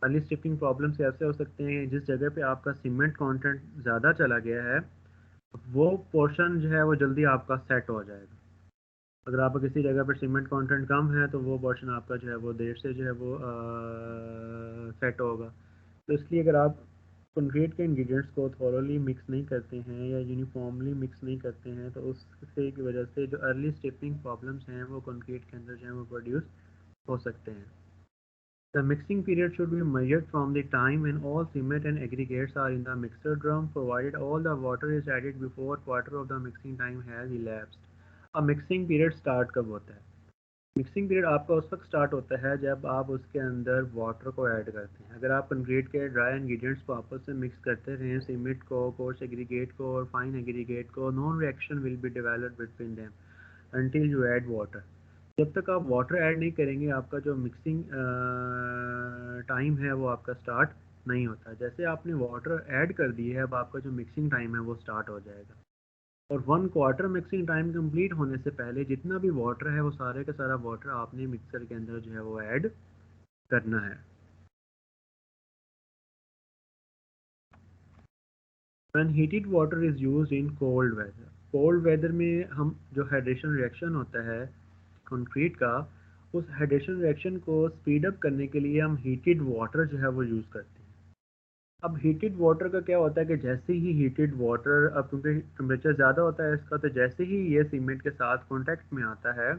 Early stiffening problems कैसे हो सकते हैं? जिस जगह पे आपका सीमेंट कंटेंट ज़्यादा चला गया है वो पोर्शन जो है वो जल्दी आपका सेट हो जाएगा. अगर आपका किसी जगह पर सीमेंट कंटेंट कम है तो वो पोर्शन आपका जो है वो देर से जो है वो सेट होगा. तो इसलिए अगर आप कंक्रीट के इंग्रेडिएंट्स को थॉरोली मिक्स नहीं करते हैं या यूनिफॉर्मली मिक्स नहीं करते हैं तो उससे की वजह से जो अर्ली स्टिफनिंग प्रॉब्लम्स हैं वो कंक्रीट के अंदर जो है वो प्रोड्यूस हो सकते हैं. The mixing period should be measured from the time when all cement and aggregates are in the mixer drum, provided all the water is added before quarter of the mixing time has elapsed. अब mixing period start कब होता है? Mixing period आपका उस वक्त start होता है जब आप उसके अंदर वाटर को ऐड करते हैं. अगर आप कंक्रीट के ड्राई इंग्रेडिएंट्स को आपस में मिक्स करते रहें, सीमेंट को, कोर्स एग्रीगेट को और फाइन एग्रीगेट को, non reaction will be developed between them until you add water. जब तक आप वाटर ऐड नहीं करेंगे आपका जो मिक्सिंग टाइम है वो आपका स्टार्ट नहीं होता. जैसे आपने वाटर ऐड कर दी है अब आपका जो मिक्सिंग टाइम है वो स्टार्ट हो जाएगा. और 1/4 मिक्सिंग टाइम कंप्लीट होने से पहले जितना भी वाटर है वो सारे का सारा वाटर आपने मिक्सर के अंदर जो है वो ऐड करना है. When heated water is used in cold weather, cold weather में हम जो हाइड्रेशन रिएक्शन होता है कंक्रीट का, उस हाइड्रेशन रिएक्शन को स्पीड अप करने के लिए हम हीटेड वाटर जो है वो यूज़ करते हैं. अब हीटेड वाटर का क्या होता है कि जैसे ही हीटेड वाटर, अब क्योंकि टेम्परेचर ज़्यादा होता है इसका, तो जैसे ही ये सीमेंट के साथ कॉन्टैक्ट में आता है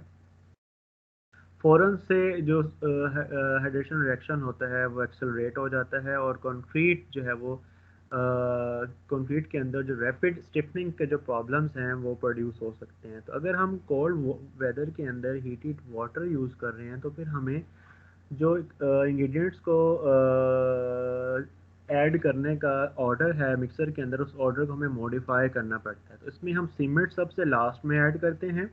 फ़ौरन से जो हाइड्रेशन रिएक्शन होता है वो एक्सेलरेट हो जाता है और कंक्रीट जो है वो कंक्रीट के अंदर जो रैपिड स्टिफनिंग के जो प्रॉब्लम्स हैं वो प्रोड्यूस हो सकते हैं. तो अगर हम कोल्ड वेदर के अंदर हीटेड वाटर यूज़ कर रहे हैं तो फिर हमें जो इंग्रेडिएंट्स को ऐड करने का ऑर्डर है मिक्सर के अंदर, उस ऑर्डर को हमें मॉडिफाई करना पड़ता है. तो इसमें हम सीमेंट सबसे लास्ट में ऐड करते हैं,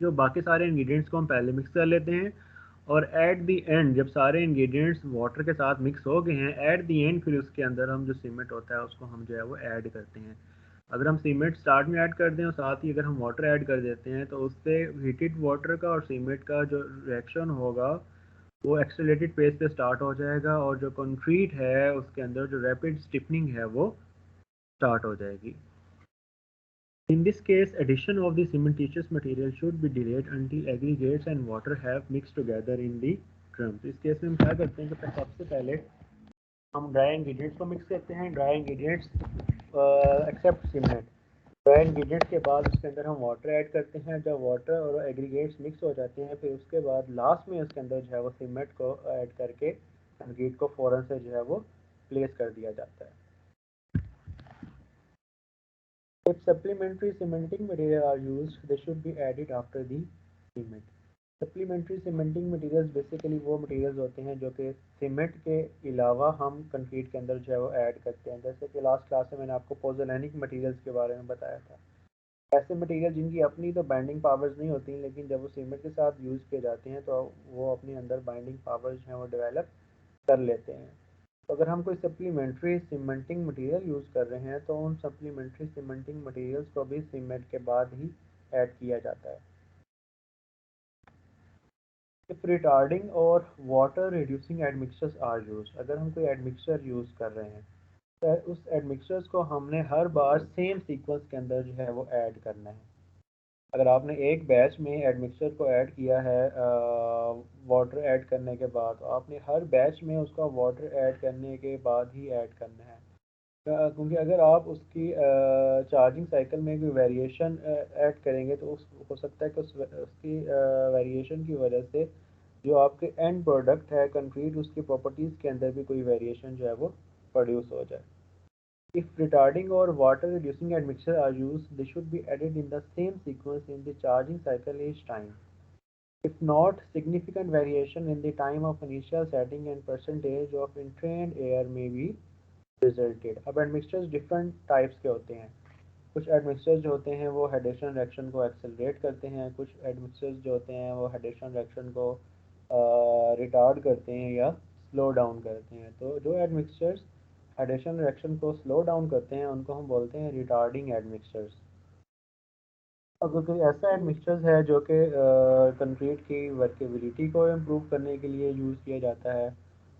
जो बाकी सारे इंग्रेडिएंट्स को हम पहले मिक्स कर लेते हैं, और एट दी एंड जब सारे इंग्रेडिएंट्स वाटर के साथ मिक्स हो गए हैं एट दी एंड फिर उसके अंदर हम जो सीमेंट होता है उसको हम जो है वो ऐड करते हैं. अगर हम सीमेंट स्टार्ट में ऐड कर दें और साथ ही अगर हम वाटर ऐड कर देते हैं तो उससे हीटेड वाटर का और सीमेंट का जो रिएक्शन होगा वो एक्सेलरेटेड पेस पे स्टार्ट हो जाएगा और जो कंक्रीट है उसके अंदर जो रैपिड स्टिफनिंग है वो स्टार्ट हो जाएगी. In this case, addition of the cementitious material should be delayed until aggregates and water have mixed together in the drum. तो इस केस में हम क्या करते हैं कि सबसे पहले हम ड्राई इंग्रेडिएंट्स को मिक्स करते हैं. Dry ingredients except cement, dry ingredients के बाद उसके अंदर हम वाटर ऐड करते हैं. जब वाटर और एग्रीगेट्स मिक्स हो जाते हैं फिर उसके बाद लास्ट में उसके अंदर जो है वो सीमेंट को ऐड करके कंक्रीट को फ़ौरन से जो है वो प्लेस कर दिया जाता है. If supplementary cementing material are used, they should be added after the cement. Supplementary cementing materials basically वो मटेरियल्स होते हैं जो कि सीमेंट के अलावा हम कंक्रीट के अंदर जो है वो ऐड करते हैं। जैसे कि लास्ट क्लास में मैंने आपको पोज़ोलैनिक मटेरियल्स के बारे में बताया था। ऐसे मटेरियल जिनकी अपनी तो बाइंडिंग पावर्स नहीं होती, लेकिन जब वो सीमेंट के साथ यूज़ किए जाते हैं तो वो अपने अंदर बाइंडिंग पावर्स हैं वो डेवलप कर लेते हैं। तो अगर हम कोई सप्लीमेंट्री सीमेंटिंग मटेरियल यूज़ कर रहे हैं तो उन सप्लीमेंट्री सीमेंटिंग मटेरियल्स को भी सीमेंट के बाद ही ऐड किया जाता है। इफ रिटार्डिंग और water reducing admixtures are use, अगर हम कोई एडमिक्सचर यूज़ कर रहे हैं तो उस एडमिक्सचर्स को हमने हर बार सेम सीक्वेंस के अंदर जो है वो ऐड करना है। अगर आपने एक बैच में एडमिक्सचर को ऐड किया है वाटर ऐड करने के बाद, तो आपने हर बैच में उसका वाटर ऐड करने के बाद ही ऐड करना है। क्योंकि अगर आप उसकी चार्जिंग साइकिल में कोई वेरिएशन ऐड करेंगे तो उस हो सकता है कि उसकी वेरिएशन की वजह से जो आपके एंड प्रोडक्ट है कंक्रीट, उसकी प्रॉपर्टीज़ के अंदर भी कोई वेरिएशन जो है वो प्रोड्यूस हो जाए। If retarding or water reducing admixture are used, they should be added in the same sequence in the charging cycle each time. If not, significant variation in the time of initial setting and percentage of entrained air may be resulted. अब admixtures different types के होते हैं। कुछ admixtures जो होते हैं वो हेडेशन reaction को एक्सेलरेट करते हैं, कुछ एडमिक्सचर्स जो होते हैं वो हेडेशन रिएक्शन को रिटार्ड करते हैं या स्लो डाउन करते हैं। तो जो एडमिक्सचर्स हेडेशन रिएक्शन को स्लो डाउन करते हैं उनको हम बोलते हैं रिटार्डिंग एडमिक्सचर्स। अगर कोई ऐसा एडमिक्सचर्स है जो कि कंक्रीट की वर्केबिलिटी को इम्प्रूव करने के लिए यूज़ किया जाता है,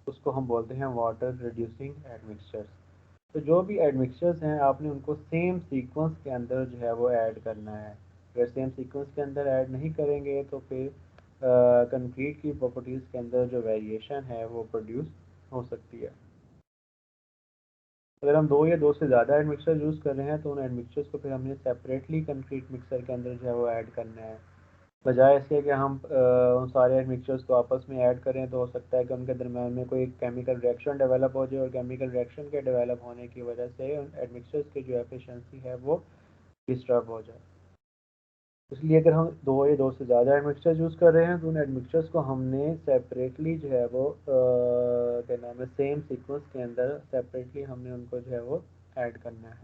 उसको हम बोलते हैं वाटर रिड्यूसिंग एडमिक्सचर्स। तो जो भी एडमिक्सचर्स हैं आपने उनको सेम सीक्वेंस के अंदर जो है वो ऐड करना है। अगर सेम सीक्वेंस के अंदर ऐड नहीं करेंगे तो फिर कंक्रीट की प्रॉपर्टीज़ के अंदर जो वेरिएशन है वो प्रोड्यूस हो सकती है। अगर हम दो या दो से ज़्यादा एडमिक्सचर यूज़ कर रहे हैं तो उन एडमिक्सचर्स को फिर हमने सेपरेटली कंक्रीट मिक्सर के अंदर जो है वो ऐड करना है। बजाय इसके कि हम उन सारे एडमिक्सचर्स को आपस में ऐड करें तो हो सकता है कि उनके दरम्यान में कोई केमिकल रिएक्शन डेवलप हो जाए और केमिकल रिएक्शन के डेवलप होने की वजह से उन एडमिक्सचर्स की जो एफिशिएंसी है वो डिस्टर्ब हो जाए। इसलिए अगर हम दो या दो से ज़्यादा एडमिक्सचर यूज़ कर रहे हैं तो उन एडमिक्सचर्स को हमने सेपरेटली जो है वो क्या नाम है सेम सीक्वेंस के अंदर सेपरेटली हमने उनको जो है वो ऐड करना है।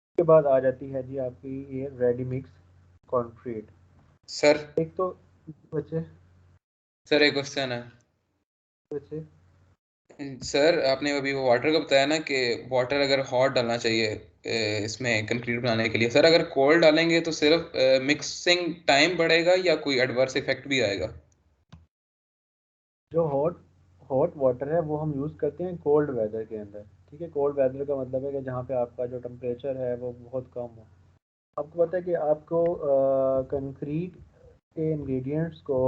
उसके बाद आ जाती है जी आपकी ये रेडी मिक्स कॉन्क्रीट। सर एक तो बच्चे सर एक क्वेश्चन है। बच्चे सर आपने अभी वो वाटर का बताया ना कि वाटर अगर हॉट डालना चाहिए इसमें कंक्रीट बनाने के लिए। सर अगर कोल्ड डालेंगे तो सिर्फ मिक्सिंग टाइम बढ़ेगा या कोई एडवर्स इफेक्ट भी आएगा? जो हॉट हॉट वाटर है वो हम यूज़ करते हैं कोल्ड वेदर के अंदर। ठीक है, कोल्ड वेदर का मतलब है कि जहाँ पे आपका जो टेम्परेचर है वो बहुत कम हो। आपको पता है कि आपको कंक्रीट के इंग्रेडिएंट्स को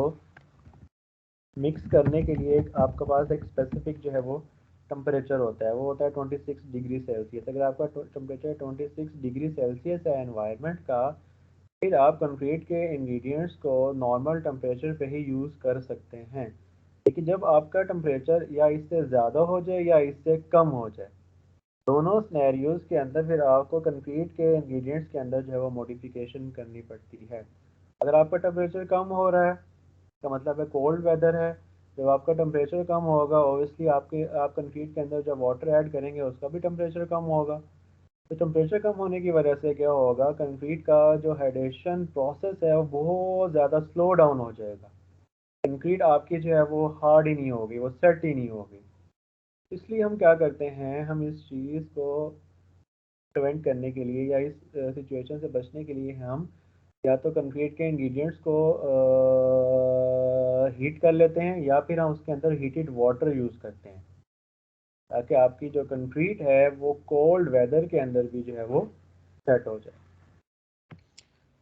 मिक्स करने के लिए आपके पास एक स्पेसिफिक जो है वो टेम्परेचर होता है, वो होता है 26 डिग्री सेल्सियस। अगर आपका टेम्परेचर 26 डिग्री सेल्सियस है एनवायरनमेंट का, फिर आप कंक्रीट के इंग्रेडिएंट्स को नॉर्मल टेम्परेचर पे ही यूज़ कर सकते हैं। लेकिन जब आपका टेम्परेचर या इससे ज़्यादा हो जाए या इससे कम हो जाए, दोनों सिनेरियोज़ के अंदर फिर आपको कंक्रीट के इंग्रेडिएंट्स के अंदर जो है वो मॉडिफिकेशन करनी पड़ती है। अगर आपका टेम्परेचर कम हो रहा है, इसका मतलब है कोल्ड वेदर है। जब आपका टेम्परेचर कम होगा ओबियसली आप कंक्रीट के अंदर जब वाटर ऐड करेंगे उसका भी टेम्परेचर कम होगा। तो टेम्परेचर कम होने की वजह से क्या होगा, कंक्रीट का जो हाइड्रेशन प्रोसेस है वो बहुत ज़्यादा स्लो डाउन हो जाएगा। कंक्रीट आपकी जो है वो हार्ड ही नहीं होगी, वो सेट ही नहीं होगी। इसलिए हम क्या करते हैं, हम इस चीज़ को प्रिवेंट करने के लिए या इस सिचुएशन से बचने के लिए हम या तो कंक्रीट के इंग्रेडिएंट्स को हीट कर लेते हैं या फिर हम उसके अंदर हीटेड वाटर यूज़ करते हैं, ताकि आपकी जो कंक्रीट है वो कोल्ड वेदर के अंदर भी जो है वो सेट हो जाए।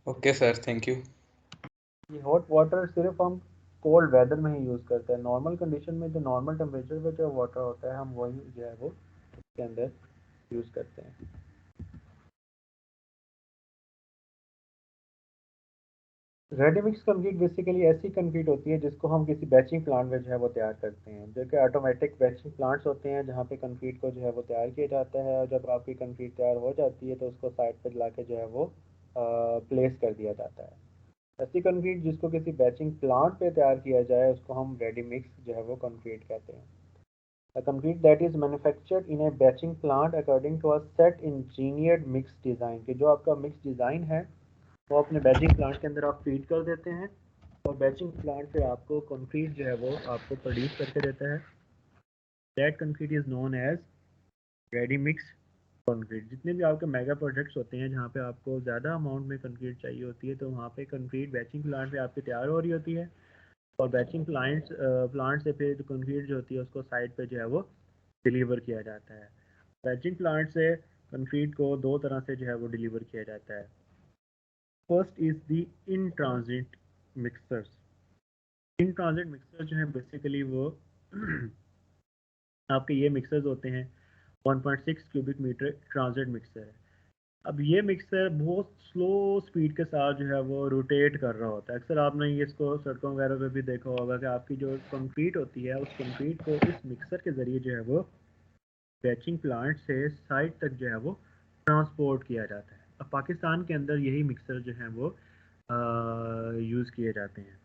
Okay sir, thank you. ये हॉट वाटर सिर्फ हम कोल्ड वेदर में ही यूज़ करते हैं। नॉर्मल कंडीशन में जो नॉर्मल टेम्परेचर पे जो वाटर होता है हम वही जो है वो उसके अंदर यूज़ करते हैं। रेडी मिक्स कंक्रीट बेसिकली ऐसी कंक्रीट होती है जिसको हम किसी बैचिंग प्लांट में जो है वो तैयार करते हैं, जो कि ऑटोमेटिक बैचिंग प्लांट्स होते हैं जहाँ पे कंक्रीट को जो है वो तैयार किया जाता है। और जब आपकी कंक्रीट तैयार हो जाती है तो उसको साइड पर ला के जो है वो प्लेस कर दिया जाता है। ऐसी कंक्रीट जिसको किसी बैचिंग प्लांट पे तैयार किया जाए उसको हम रेडी मिक्स जो है वो कंक्रीट कहते हैं। A concrete that is manufactured in a batching plant according to a set engineered mix design, कि जो आपका मिक्स डिज़ाइन है वो अपने बैचिंग प्लांट के अंदर आप फीड कर देते हैं और बैचिंग प्लांट पे आपको कंक्रीट जो है वो आपको प्रोड्यूस करके देता है। That concrete is known as ready mix concrete. जितने भी आपके मेगा प्रोजेक्ट्स होते हैं जहाँ पे आपको ज़्यादा अमाउंट में कंक्रीट चाहिए होती है तो वहाँ पे कंक्रीट बैचिंग प्लांट पे आपकी तैयार हो रही होती है और बैचिंग प्लांट से फिर कंक्रीट जो होती है उसको साइड पे जो है वो डिलीवर किया जाता है। बैचिंग प्लांट से कंक्रीट को दो तरह से जो है वो डिलीवर किया जाता है। First is the in transit mixers. In transit mixer जो है बेसिकली वो आपके ये मिक्सर्स होते हैं 1.6 क्यूबिक मीटर ट्रांजिट मिक्सर है। अब ये मिक्सर बहुत स्लो स्पीड के साथ जो है वो रोटेट कर रहा होता है। अक्सर आपने ये इसको सड़कों वगैरह पे भी देखा होगा कि आपकी जो कंक्रीट होती है उस कंक्रीट को इस मिक्सर के ज़रिए जो है वो बैचिंग प्लांट से साइट तक जो है वो ट्रांसपोर्ट किया जाता है। अब पाकिस्तान के अंदर यही मिक्सर जो है वो यूज़ किए जाते हैं।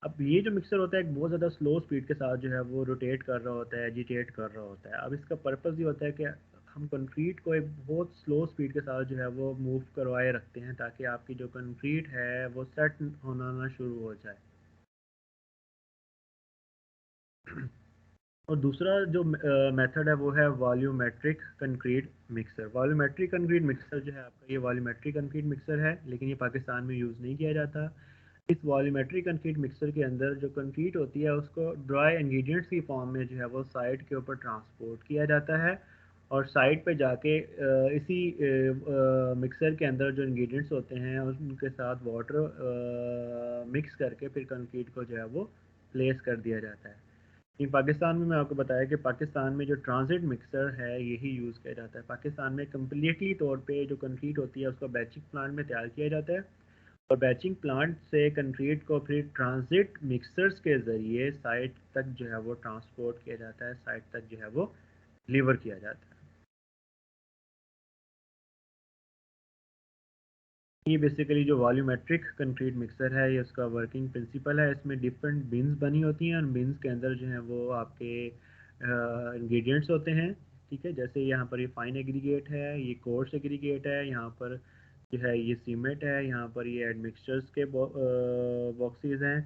अब ये जो मिक्सर होता है एक बहुत ज़्यादा स्लो स्पीड के साथ जो है वो रोटेट कर रहा होता है, एजिटेट कर रहा होता है। अब इसका पर्पज़ ये होता है कि हम कंक्रीट को एक बहुत स्लो स्पीड के साथ जो है वो मूव करवाए रखते हैं ताकि आपकी जो कंक्रीट है वो सेट होना ना शुरू हो जाए। और दूसरा जो मेथड है वो है volumetric concrete mixer. Volumetric concrete mixer जो है आपका ये वॉल्यूमेट्रिक कंक्रीट मिक्सर है लेकिन ये पाकिस्तान में यूज़ नहीं किया जाता। इस वॉल्यूमेट्रिक कंक्रीट मिक्सर के अंदर जो कंक्रीट होती है उसको ड्राई इंग्रेडिएंट्स की फॉर्म में जो है वो साइट के ऊपर ट्रांसपोर्ट किया जाता है और साइट पे जाके इसी मिक्सर के अंदर जो इंग्रेडिएंट्स होते हैं उनके साथ वाटर मिक्स करके फिर कंक्रीट को जो है वो प्लेस कर दिया जाता है। कि पाकिस्तान में मैं आपको बताया कि पाकिस्तान में जो ट्रांजिट मिक्सर है यही यूज़ किया जाता है। पाकिस्तान में कम्प्लीटली तौर पे जो कंक्रीट होती है उसको बैचिंग प्लांट में तैयार किया जाता है और बैचिंग प्लांट से कंक्रीट को फिर ट्रांजिट मिक्सर्स के ज़रिए साइट तक जो है वो ट्रांसपोर्ट किया जाता है, साइट तक जो है वो डिलीवर किया जाता है। ये बेसिकली जो वॉल्यूमेट्रिक कंक्रीट मिक्सर है ये उसका वर्किंग प्रिंसिपल है। इसमें डिफरेंट बिन्स बनी होती हैं और बिन्स के अंदर जो है वो आपके इंग्रेडिएंट्स होते हैं। ठीक है, जैसे यहाँ पर ये फाइन एग्रीगेट है, ये कोर्स एग्रीगेट है, यहाँ पर जो है ये सीमेंट है, यहाँ पर ये एडमिक्सचर्स के बॉक्सेस हैं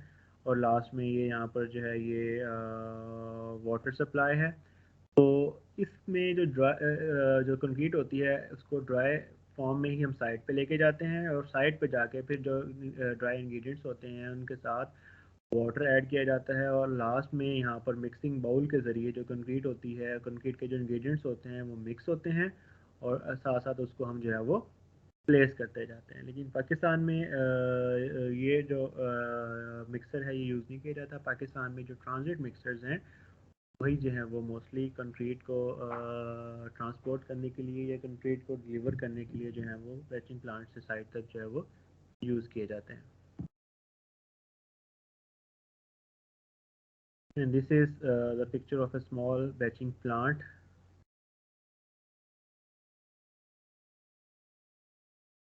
और लास्ट में ये यहाँ पर जो है ये वाटर सप्लाई है। तो इसमें जो कंक्रीट होती है उसको ड्राई फॉर्म में ही हम साइड पे लेके जाते हैं और साइड पे जाके फिर जो ड्राई इंग्रेडिएंट्स होते हैं उनके साथ वाटर ऐड किया जाता है और लास्ट में यहाँ पर मिक्सिंग बाउल के ज़रिए जो कंक्रीट होती है, कंक्रीट के जो इंग्रेडिएंट्स होते हैं वो मिक्स होते हैं और साथ साथ उसको हम जो है वो प्लेस करते जाते हैं। लेकिन पाकिस्तान में ये जो मिक्सर है ये यूज़ नहीं किया जाता। पाकिस्तान में जो ट्रांजिट मिक्सर्स हैं वही जो है वो मोस्टली कंक्रीट को ट्रांसपोर्ट करने के लिए या कंक्रीट को डिलीवर करने के लिए जो है वो बैचिंग प्लांट से साइट तक जो है वो यूज़ किए जाते हैं। And this is the picture of a small batching plant.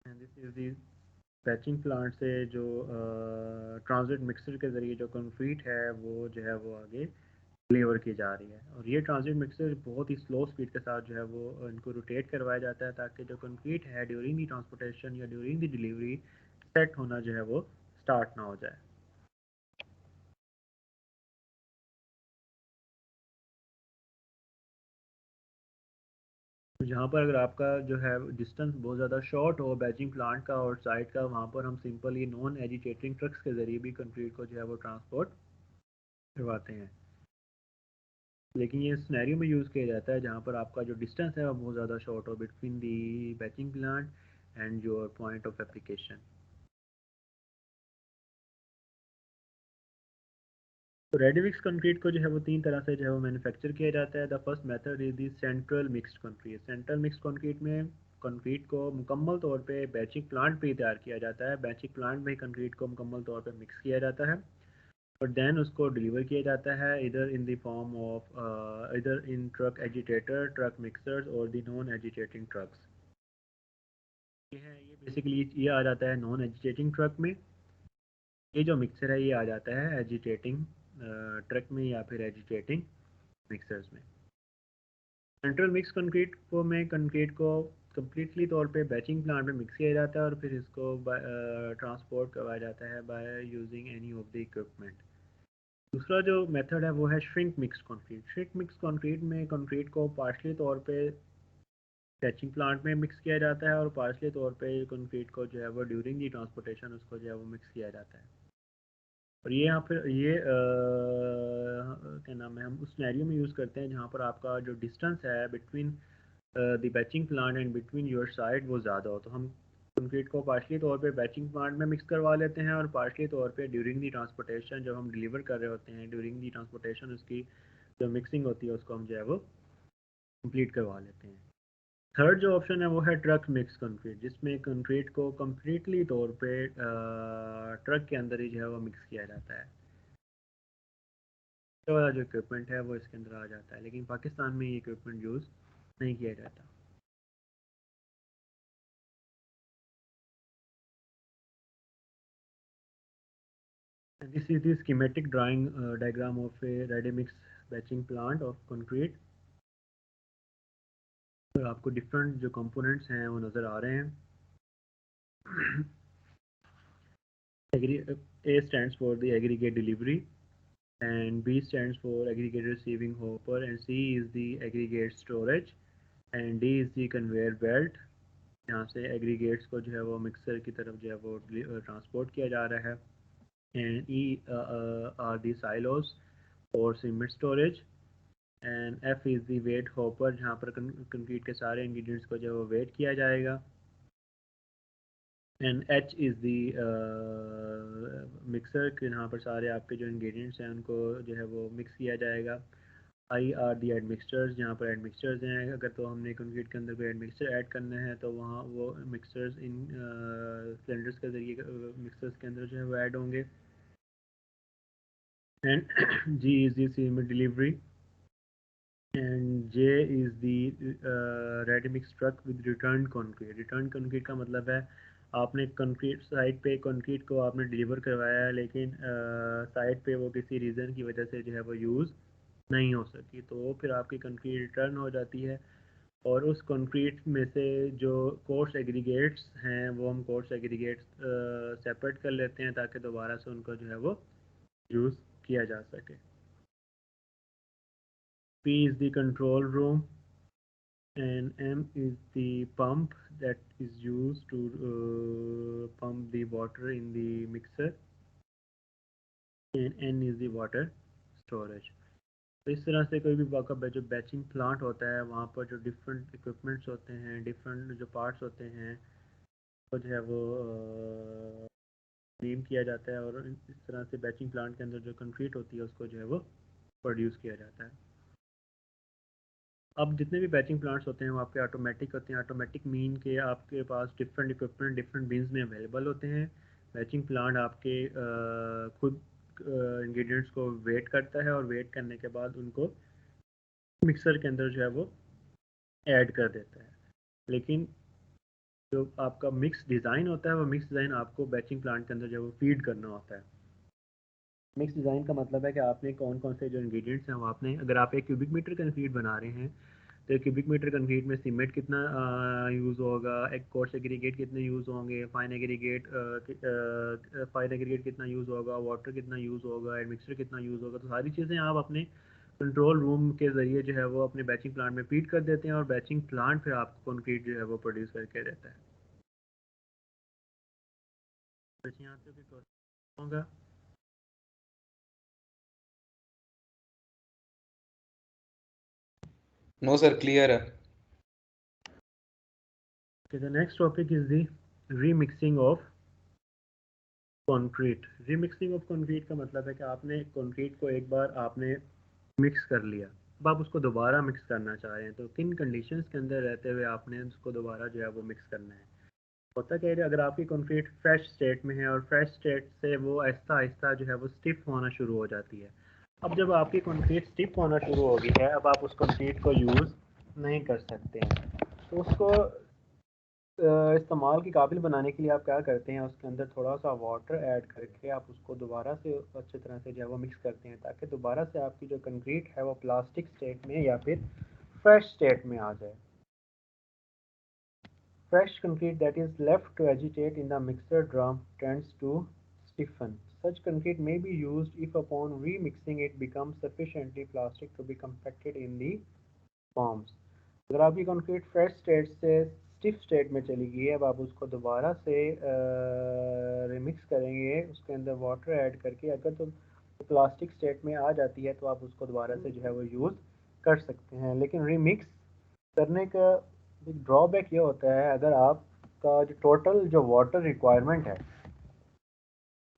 And this is the batching plant से जो ट्रांजिट मिक्सर के ज़रिए जो कंक्रीट है वो जो है वो आगे डिलीवर की जा रही है। और ये ट्रांजिट मिक्सर बहुत ही स्लो स्पीड के साथ जो है वो इनको रोटेट करवाया जाता है ताकि जो कंक्रीट है ड्यूरिंग दी ट्रांसपोर्टेशन या ड्यूरिंग दी डिलीवरी सेट होना जो है वो स्टार्ट ना हो जाए। तो यहाँ पर अगर आपका जो है डिस्टेंस बहुत ज़्यादा शॉर्ट हो बैचिंग प्लांट का और साइट का, वहाँ पर हम सिंपल ये नॉन एजिटेटिंग ट्रक्स के ज़रिए भी कंक्रीट को जो है वो ट्रांसपोर्ट करवाते हैं। लेकिन ये सिनेरियो में यूज़ किया जाता है जहाँ पर आपका जो डिस्टेंस है वो बहुत ज़्यादा शॉर्ट हो between the batching plant and your point of application. तो रेडी मिक्स कंक्रीट को जो है वो तीन तरह से जो है वो मैन्युफैक्चर किया जाता है। The first method is the central mixed concrete. Central mixed concrete में कंक्रीट को मुकम्मल तौर पे बैचिंग प्लांट पे ही तैयार किया जाता है। बैचिंग प्लांट में ही कंक्रीट को मुकम्मल तौर पे मिक्स किया जाता है और देन उसको डिलीवर किया जाता है इधर इन द फॉर्म ऑफ इधर इन ट्रक एजिटेटर, ट्रक मिक्सर्स और द नॉन एजिटेटिंग ट्रक्स। ये बेसिकली ये आ जाता है नॉन एजिटेटिंग ट्रक में ये जो मिक्सर है ये आ जाता है एजिटेटिंग ट्रक में या फिर एजिटेटिंग मिक्सर्स में। सेंट्रल मिक्स कंक्रीट को में कंक्रीट को कम्प्लीटली तौर पे बैचिंग प्लांट में मिक्स किया जाता है और फिर इसको ट्रांसपोर्ट करवाया जाता है by using any of the equipment. दूसरा जो मेथड है वो है shrink mix concrete. Shrink mix concrete में कंक्रीट को पार्शली तौर पे बैचिंग प्लांट में मिक्स किया जाता है और पार्शली तौर पे कंक्रीट को जो है वो ड्यूरिंग दी ट्रांसपोर्टेशन उसको जो है वो मिक्स किया जाता है। और ये यहाँ पर ये क्या नाम है, हम उस सिनेरियो में यूज़ करते हैं जहाँ पर आपका जो डिस्टेंस है between the batching plant and between your side वो ज़्यादा हो। तो हम कंक्रीट को पार्शली तौर पे बैचिंग प्लांट में मिक्स करवा लेते हैं और पार्शली तौर पे ड्यूरिंग दी ट्रांसपोर्टेशन जब हम डिलीवर कर रहे होते हैं ड्यूरिंग दी ट्रांसपोर्टेशन उसकी जो मिक्सिंग होती है उसको हम जो है वो कंप्लीट करवा लेते हैं। थर्ड जो ऑप्शन है वो है ट्रक मिक्स कंक्रीट, जिसमें कंक्रीट को कम्प्लीटली तौर पे ट्रक के अंदर ही जो है वो मिक्स किया जाता है। तो वाला जो इक्विपमेंट है वो इसके अंदर आ जाता है, लेकिन पाकिस्तान में ये इक्विपमेंट यूज़ नहीं किया जाता। This is the schematic drawing diagram of a ready mix batching plant of concrete। तो आपको डिफरेंट जो कंपोनेंट्स हैं वो नज़र आ रहे हैं। A stands for the aggregate delivery and B stands for aggregate receiving hopper and C is the aggregate storage and D is the conveyor belt। यहाँ से एग्रीगेट्स को जो है वो मिक्सर की तरफ जो है वो ट्रांसपोर्ट किया जा रहा है। and E are the silos for cement storage and F is the weight hopper जहाँ पर कंक्रीट के सारे इंग्रेडिएंट्स को जो है वो वेट किया जाएगा and H is the mixer के यहाँ पर सारे आपके जो इंग्रेडिएंट्स हैं उनको जो है वो मिक्स किया जाएगा। I are the एडमिक्सचर्स जहाँ पर एडमिक्सचर्स हैं, अगर तो हमने कंक्रीट के अंदर कोई एडमिक्सचर ऐड करना है तो वहाँ वो मिक्सचर्स इन सिलेंडर्स के ज़रिए मिक्सर्स के अंदर जो है वो ऐड होंगे। and G is the cement delivery and J is the ready mix truck with returned concrete। Return concrete का मतलब है आपने कंक्रीट साइड पे कंक्रीट को आपने डिलीवर करवाया है लेकिन साइड पे वो किसी रीज़न की वजह से जो है वो यूज़ नहीं हो सकी, तो फिर आपकी कंक्रीट रिटर्न हो जाती है और उस कंक्रीट में से जो कोर्स एग्रीगेट्स हैं वो हम कोर्स एग्रीगेट्स सेपरेट कर लेते हैं ताकि दोबारा से उनको जो है वो यूज़ किया जा सके। P is the control room and M is the pump that is used to pump the water in the mixer and N is the water storage। तो इस तरह से कोई भी वाकई जो बैचिंग प्लांट होता है वहाँ पर जो डिफरेंट इक्विपमेंट्स होते हैं, डिफरेंट जो पार्ट्स होते हैं वो जो है वो नेम किया जाता है और इस तरह से बैचिंग प्लांट के अंदर जो कंक्रीट होती है उसको जो है वो प्रोड्यूस किया जाता है। अब जितने भी बैचिंग प्लांट्स होते हैं वो आपके ऑटोमेटिक होते हैं। ऑटोमेटिक मीन के आपके पास डिफरेंट इक्विपमेंट डिफरेंट बिन्स में अवेलेबल होते हैं। बैचिंग प्लांट आपके खुद इंग्रेडिएंट्स को वेट करता है और वेट करने के बाद उनको मिक्सर के अंदर जो है वो ऐड कर देता है। लेकिन जो आपका मिक्स डिज़ाइन होता है वो मिक्स डिज़ाइन आपको बैचिंग प्लांट के अंदर जो है वो फीड करना होता है। मिक्स डिज़ाइन का मतलब है कि आपने कौन कौन से जो इंग्रेडिएंट्स हैं वो आपने, अगर आप एक क्यूबिक मीटर कंक्रीट बना रहे हैं तो क्यूबिक मीटर कंक्रीट में सीमेंट कितना यूज़ होगा, एक कोर्स एग्रीगेट कितने यूज़ होंगे, फाइन एग्रीगेट कितना यूज़ होगा, वाटर कितना यूज़ होगा, मिक्सर कितना यूज़ होगा। तो सारी चीज़ें आप अपने कंट्रोल रूम के ज़रिए जो है वो अपने बैचिंग प्लांट में फीड कर देते हैं और बैचिंग प्लांट फिर आपको कंक्रीट जो है वो प्रोड्यूस करके देता है। यहाँ पे भी होगा। नो सर, क्लियर है। Okay, the next topic is the remixing of concrete। remixing of concrete का मतलब है कि आपने कंक्रीट को एक बार आपने मिक्स कर लिया, अब आप उसको दोबारा मिक्स करना चाह रहे हैं तो किन कंडीशंस के अंदर रहते हुए आपने उसको दोबारा जो है वो मिक्स करना है। होता क्या है, अगर आपकी कंक्रीट फ्रेश स्टेट में है और फ्रेश स्टेट से वो आहिस्ता आहिस्ता जो है वो स्टिफ होना शुरू हो जाती है। अब जब आपकी कंक्रीट स्टिफ होना शुरू हो गई है, अब आप उस कंक्रीट को यूज़ नहीं कर सकते हैं, तो उसको इस्तेमाल के काबिल बनाने के लिए आप क्या करते हैं, उसके अंदर थोड़ा सा वाटर ऐड करके आप उसको दोबारा से अच्छी तरह से जो है वो मिक्स करते हैं, ताकि दोबारा से आपकी जो कंक्रीट है वो प्लास्टिक स्टेट में या फिर फ्रेश स्टेट में आ जाए। Fresh concrete that is left to agitate in the mixer drum tends to stiffen. Such concrete may be used if upon remixing it becomes sufficiently plastic to be compacted in the forms. अगर आपकी concrete fresh state से stiff state में चली गई है, अब आप उसको दोबारा से रिमिक्स करेंगे, उसके अंदर वाटर ऐड करके, अगर तो प्लास्टिक स्टेट में आ जाती है तो आप उसको दोबारा से जो है वो यूज़ कर सकते हैं। लेकिन रिमिक्स करने का एक ड्रॉबैक ये होता है, अगर आपका जो टोटल जो वाटर रिक्वायरमेंट है,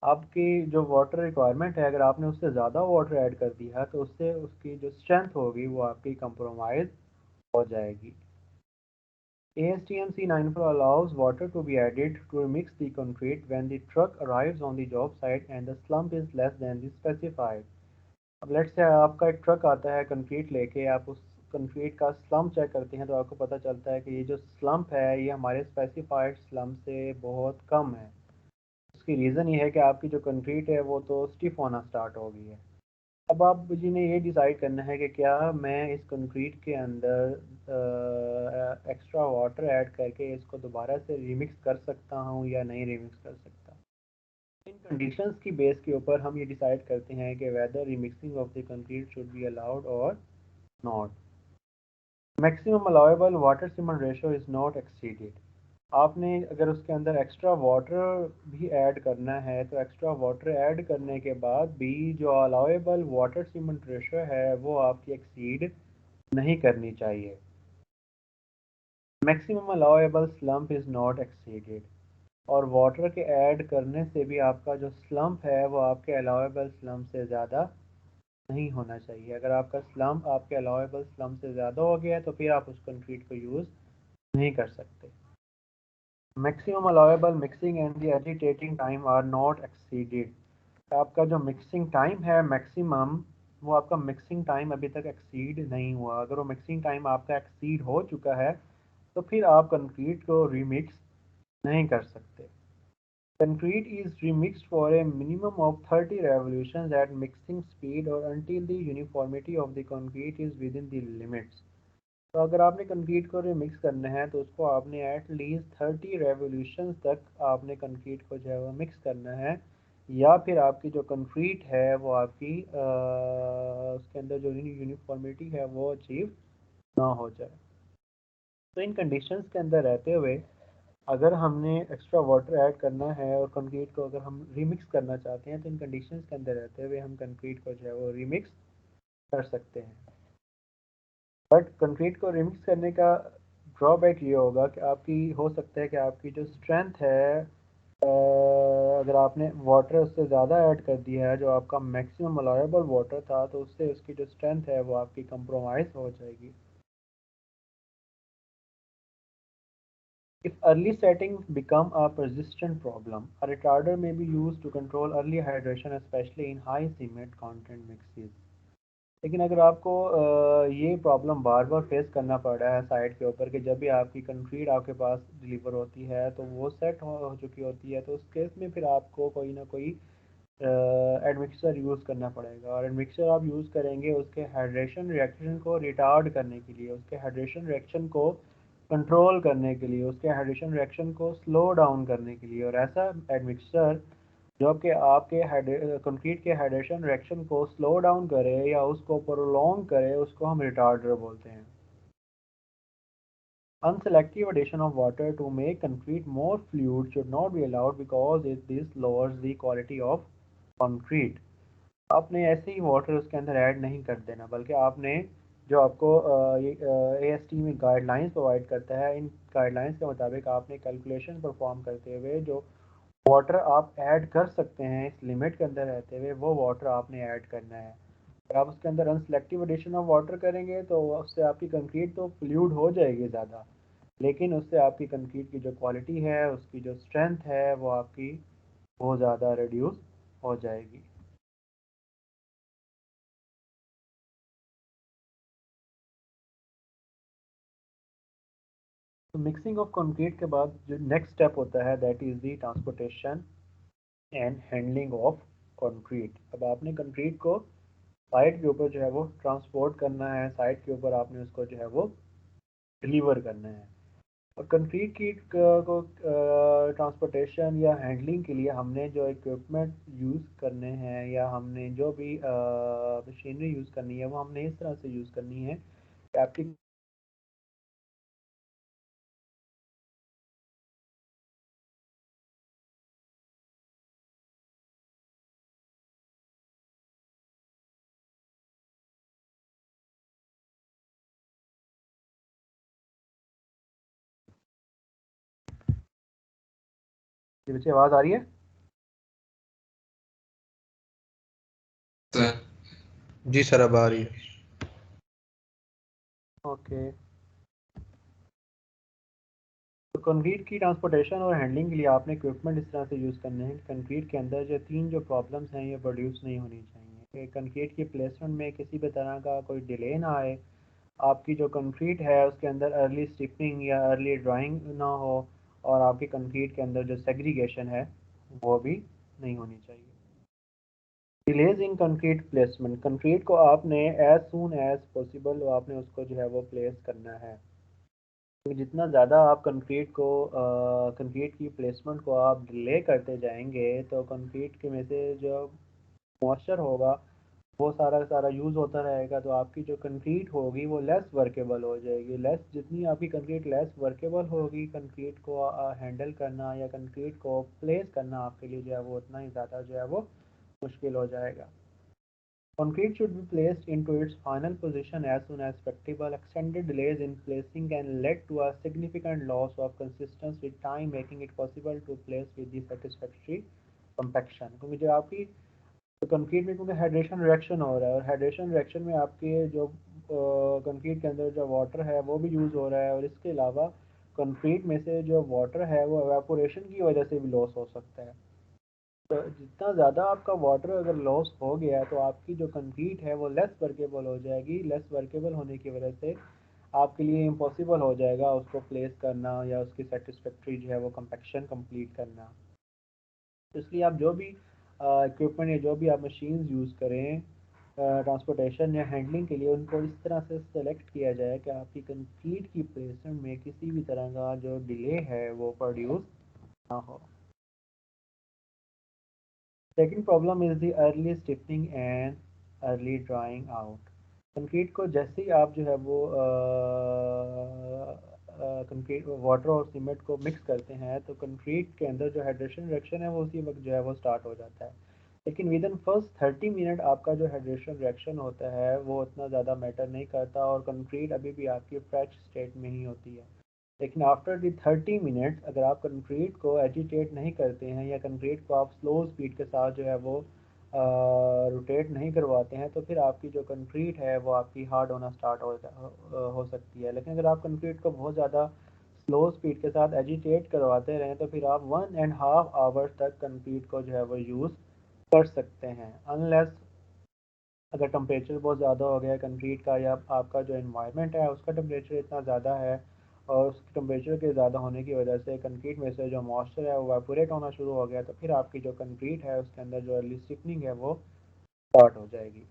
आपकी जो वाटर रिक्वायरमेंट है, अगर आपने उससे ज़्यादा वाटर ऐड कर दिया तो उससे उसकी जो स्ट्रेंथ होगी वो आपकी कंप्रोमाइज़ हो जाएगी। ASTM C94 allows water to be added to mix the concrete when the truck arrives on the job site and the slump is less than the specified. अब लेट्स से आपका एक truck आता है concrete लेके, आप उस concrete का slump check करते हैं तो आपको पता चलता है कि ये जो स्लम्प है ये हमारे स्पेसिफाइड स्लम्प से बहुत कम है। उसकी रीज़न ये है कि आपकी जो कंक्रीट है वो तो स्टिफ होना स्टार्ट हो गई है। अब आप जी ने ये डिसाइड करना है कि क्या मैं इस कंक्रीट के अंदर एक्स्ट्रा वाटर ऐड करके इसको दोबारा से रिमिक्स कर सकता हूँ या नहीं रिमिक्स कर सकता। इन कंडीशंस की बेस के ऊपर हम ये डिसाइड करते हैं कि whether remixing of the concrete should be allowed और not. Maximum allowable water cement ratio is not exceeded. आपने अगर उसके अंदर एक्स्ट्रा वाटर भी ऐड करना है तो एक्स्ट्रा वाटर ऐड करने के बाद भी जो अलाउएबल वाटर सीमेंट रेशो है वो आपकी एक्सीड नहीं करनी चाहिए। Maximum allowable slump is not exceeded, और वाटर के ऐड करने से भी आपका जो स्लम्प है वो आपके अलाउएबल स्लम्प से ज़्यादा नहीं होना चाहिए। अगर आपका स्लम्प आपके अलाउएबल स्लम्प से ज़्यादा हो गया है तो फिर आप उस कंक्रीट को यूज़ नहीं कर सकते। Maximum allowable mixing and the agitating time are not exceeded. आपका जो मिक्सिंग टाइम है मैक्सिमम, वो आपका मिक्सिंग टाइम अभी तक एक्सीड नहीं हुआ। अगर वो मिक्सिंग टाइम आपका एक्सीड हो चुका है तो फिर आप कंक्रीट को रीमिक्स नहीं कर सकते। Concrete is remixed for a minimum of 30 revolutions at mixing speed or until the uniformity of the concrete is within the limits. तो अगर आपने कंक्रीट को रिमिक्स करना है तो उसको आपने एट लीस्ट 30 रेवोल्यूशंस तक आपने कंक्रीट को जो है वो मिक्स करना है, या फिर आपकी जो कंक्रीट है वो आपकी उसके अंदर जो यूनिफॉर्मिटी है वो अचीव ना हो जाए। तो इन कंडीशंस के अंदर रहते हुए अगर हमने एक्स्ट्रा वाटर ऐड करना है और कंक्रीट को अगर हम रीमिक्स करना चाहते हैं तो इन कंडीशंस के अंदर रहते हुए हम कंक्रीट को जो है वो रीमिक्स कर सकते हैं। बट कंक्रीट को रिमिक्स करने का ड्रॉबैक ये होगा कि आपकी हो सकता है कि आपकी जो स्ट्रेंथ है, अगर आपने वाटर उससे ज़्यादा ऐड कर दिया है, जो आपका मैक्सिमम अलाउएबल वाटर था, तो उससे उसकी जो स्ट्रेंथ है वो आपकी कंप्रोमाइज़ हो जाएगी। If early settings become a persistent problem, a retarder may be used to control early hydration, especially in high cement content mixes. लेकिन अगर आपको ये प्रॉब्लम बार बार फेस करना पड़ रहा है साइट के ऊपर कि जब भी आपकी कंक्रीट आपके पास डिलीवर होती है तो वो सेट हो चुकी होती है, तो उस केस में फिर आपको कोई ना कोई एडमिक्सर यूज़ करना पड़ेगा। और एडमिक्सर आप यूज़ करेंगे उसके हाइड्रेशन रिएक्शन को रिटार्ड करने के लिए, उसके हाइड्रेशन रिएक्शन को कंट्रोल करने के लिए, उसके हाइड्रेशन रिएक्शन को स्लो डाउन करने के लिए। और ऐसा एडमिक्सर जो कि आपके कंक्रीट के हाइड्रेशन रिएक्शन को स्लो डाउन करे या उसको प्रोलॉन्ग करे, उसको हम रिटार्डर बोलते हैं। Unselective addition of water to make concrete more fluid should not be allowed because this lowers the quality of concrete. आपने ऐसे ही वाटर उसके अंदर ऐड नहीं कर देना, बल्कि आपने जो आपको ये AST में गाइडलाइंस प्रोवाइड करता है, इन गाइडलाइंस के मुताबिक आपने कैलकुलेशन परफॉर्म करते हुए जो वाटर आप ऐड कर सकते हैं इस लिमिट के अंदर रहते हुए, वो वाटर आपने ऐड करना है। अगर आप उसके अंदर अनसेलेक्टिव एडिशन ऑफ वाटर करेंगे तो उससे आपकी कंक्रीट तो फ्लूइड हो जाएगी ज़्यादा, लेकिन उससे आपकी कंक्रीट की जो क्वालिटी है, उसकी जो स्ट्रेंथ है, वो आपकी बहुत ज़्यादा रिड्यूस हो जाएगी। तो मिक्सिंग ऑफ कंक्रीट के बाद जो नेक्स्ट स्टेप होता है that is the transportation and handling of concrete. अब आपने कंक्रीट को साइट के ऊपर जो है वो ट्रांसपोर्ट करना है, साइट के ऊपर आपने उसको जो है वो डिलीवर करना है। और कंक्रीट की को ट्रांसपोर्टेशन या हैंडलिंग के लिए हमने जो इक्विपमेंट यूज़ करने हैं या हमने जो भी मशीनरी यूज़ करनी है वो हमने इस तरह से यूज़ करनी है कि आपकी बच्चे आवाज़ आ रही है? जी सर अब आ रही है। ओके। तो कंक्रीट की ट्रांसपोर्टेशन और हैंडलिंग के लिए आपने इक्विपमेंट इस तरह से यूज़ करने हैं। कंक्रीट के अंदर जो तीन जो प्रॉब्लम्स हैं ये प्रोड्यूस नहीं होनी चाहिए कि कंक्रीट की प्लेसमेंट में किसी भी तरह का कोई डिले ना आए, आपकी जो कंक्रीट है उसके अंदर अर्ली स्टिफनिंग या अर्ली ड्राइंग ना हो, और आपकी कंक्रीट के अंदर जो सेग्रीगेशन है वो भी नहीं होनी चाहिए। Delays in concrete placement, concrete को आपने एज सून एज पॉसिबल आपने उसको जो है वो प्लेस करना है। तो जितना ज़्यादा आप कंक्रीट की प्लेसमेंट को आप डिले करते जाएंगे तो कंक्रीट के में से जो मॉइस्चर होगा वो सारा का सारा यूज़ होता रहेगा, तो आपकी जो कंक्रीट होगी वो लेस वर्केबल हो जाएगी। लेस जितनी आपकी कंक्रीट लेस वर्केबल होगी, कंक्रीट को हैंडल करना या कंक्रीट को प्लेस करना आपके लिए जो है वो उतना ही ज़्यादा जो है वो मुश्किल हो जाएगा। Concrete should be placed into its final position as soon as practicable. Extended delays in placing can lead to a significant loss of consistency with time, making it possible to place with the satisfactory compaction. क्योंकि जो आपकी तो concrete में क्योंकि hydration reaction हो रहा है, और हाइड्रेशन रिएक्शन में आपके जो कंक्रीट के अंदर जो वाटर है वो भी यूज़ हो रहा है, और इसके अलावा कंक्रीट में से जो वाटर है वो एवापोरेशन की वजह से भी लॉस हो सकता है। तो जितना ज़्यादा आपका वाटर अगर लॉस हो गया तो आपकी जो कंक्रीट है वो लेस वर्केबल हो जाएगी। लेस वर्केबल होने की वजह से आपके लिए इम्पॉसिबल हो जाएगा उसको प्लेस करना या उसकी सेटिस्फैक्ट्री जो है वो कंपैक्शन कंप्लीट करना। तो इसलिए आप जो भी इक्विपमेंट या जो भी आप मशीन्स यूज़ करें ट्रांसपोर्टेशन या हैंडलिंग के लिए, उनको इस तरह से सेलेक्ट किया जाए कि आपकी कंक्रीट की प्लेसमेंट में किसी भी तरह का जो डिले है वो प्रोड्यूस ना हो। Second problem is the early stiffening and early drying out. Concrete को जैसे ही आप जो है वो कंक्रीट वाटर और सीमेंट को मिक्स करते हैं तो कंक्रीट के अंदर जो हाइड्रेशन रिएक्शन है वो उसी वक्त जो है वो स्टार्ट हो जाता है। लेकिन विद इन फर्स्ट 30 मिनट आपका जो हाइड्रेशन रिएक्शन होता है वो उतना ज़्यादा मैटर नहीं करता, और कंक्रीट अभी भी आपकी फ्रेश स्टेट में ही होती है। लेकिन आफ्टर दी 30 मिनट्स अगर आप कंक्रीट को एजिटेट नहीं करते हैं या कंक्रीट को आप स्लो स्पीड के साथ जो है वो रोटेट नहीं करवाते हैं तो फिर आपकी जो कंक्रीट है वो आपकी हार्ड होना स्टार्ट हो सकती है। लेकिन अगर आप कंक्रीट को बहुत ज़्यादा स्लो स्पीड के साथ एजिटेट करवाते रहें तो फिर आप 1.5 आवर्स तक कंक्रीट को जो है वो यूज़ कर सकते हैं, अनलेस अगर टेम्परेचर बहुत ज़्यादा हो गया कंक्रीट का या आपका जो इन्वायरमेंट है उसका टेम्परेचर इतना ज़्यादा है और उस टेम्परेचर के ज़्यादा होने की वजह से कंक्रीट में से जो मॉइस्चर है वो वाइपोरेट होना शुरू हो गया, तो फिर आपकी जो कंक्रीट है उसके अंदर जो अर्ली स्टिफनिंग है वो स्टार्ट हो जाएगी।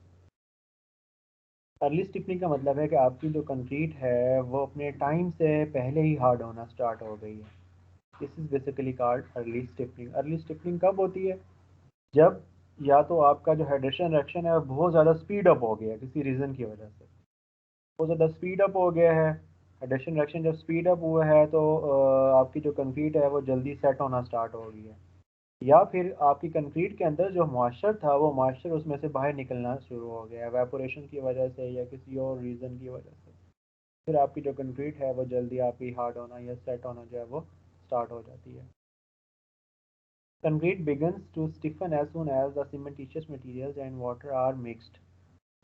अर्ली स्टिफनिंग का मतलब है कि आपकी जो कंक्रीट है वो अपने टाइम से पहले ही हार्ड होना स्टार्ट हो गई है। This is basically called early stiffening. Early stiffening कब होती है? जब या तो आपका जो हाइड्रेशन रिएक्शन है बहुत ज़्यादा स्पीड अप हो गया किसी रीज़न की वजह से, बहुत ज़्यादा स्पीड अप हो गया है। हाइड्रेशन रिएक्शन जब स्पीड अप हुआ है तो आपकी जो कंक्रीट है वो जल्दी सेट होना स्टार्ट हो गई है, या फिर आपकी कंक्रीट के अंदर जो मॉइस्चर था वो मॉइस्चर उसमें से बाहर निकलना शुरू हो गया है एवापोरेशन की वजह से या किसी और रीज़न की वजह से, फिर आपकी जो कंक्रीट है वो जल्दी आपकी हार्ड होना या सेट होना जो है वो स्टार्ट हो जाती है। Concrete begins to stiffen as soon as the cementitious materials and water are mixed,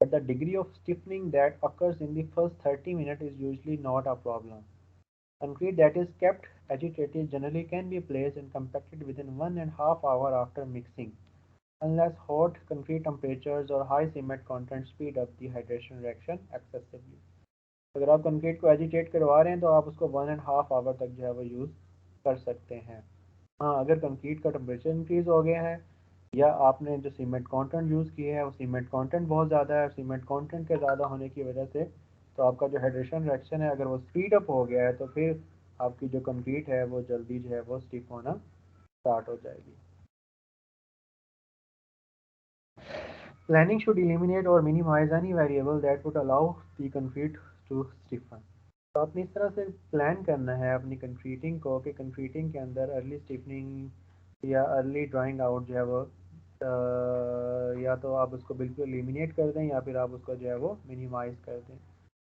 but the degree of stiffening that occurs in the first 30 minutes is usually not a problem. Concrete that is kept agitated generally can be placed and compacted within 1.5 hours after mixing, unless hot concrete temperatures or high cement content speed up the hydration reaction excessively. अगर आप concrete को agitate करवा रहे हैं तो आप उसको 1.5 our तक जो है वो यूज़ कर सकते हैं। हाँ, अगर कंक्रीट का टेम्परेचर इंक्रीज़ हो गया है या आपने जो सीमेंट कंटेंट यूज़ किया है वो सीमेंट कंटेंट बहुत ज़्यादा है, सीमेंट कंटेंट के ज़्यादा होने की वजह से तो आपका जो हाइड्रेशन रिएक्शन है अगर वो स्पीड अप हो गया है तो फिर आपकी जो कंक्रीट है वो जल्दी जो है वो स्टिफ होना स्टार्ट हो जाएगी। Planning should eliminate or minimize any variable that would allow the concrete to stiffen. तो आपने इस तरह से प्लान करना है अपनी कंक्रीटिंग को कि कंक्रीटिंग के अंदर अर्ली स्टिफनिंग या अर्ली ड्राइंग आउट जो है वो या तो आप उसको बिल्कुल एलिमिनेट कर दें या फिर आप उसको जो है वो मिनिमाइज़ कर दें।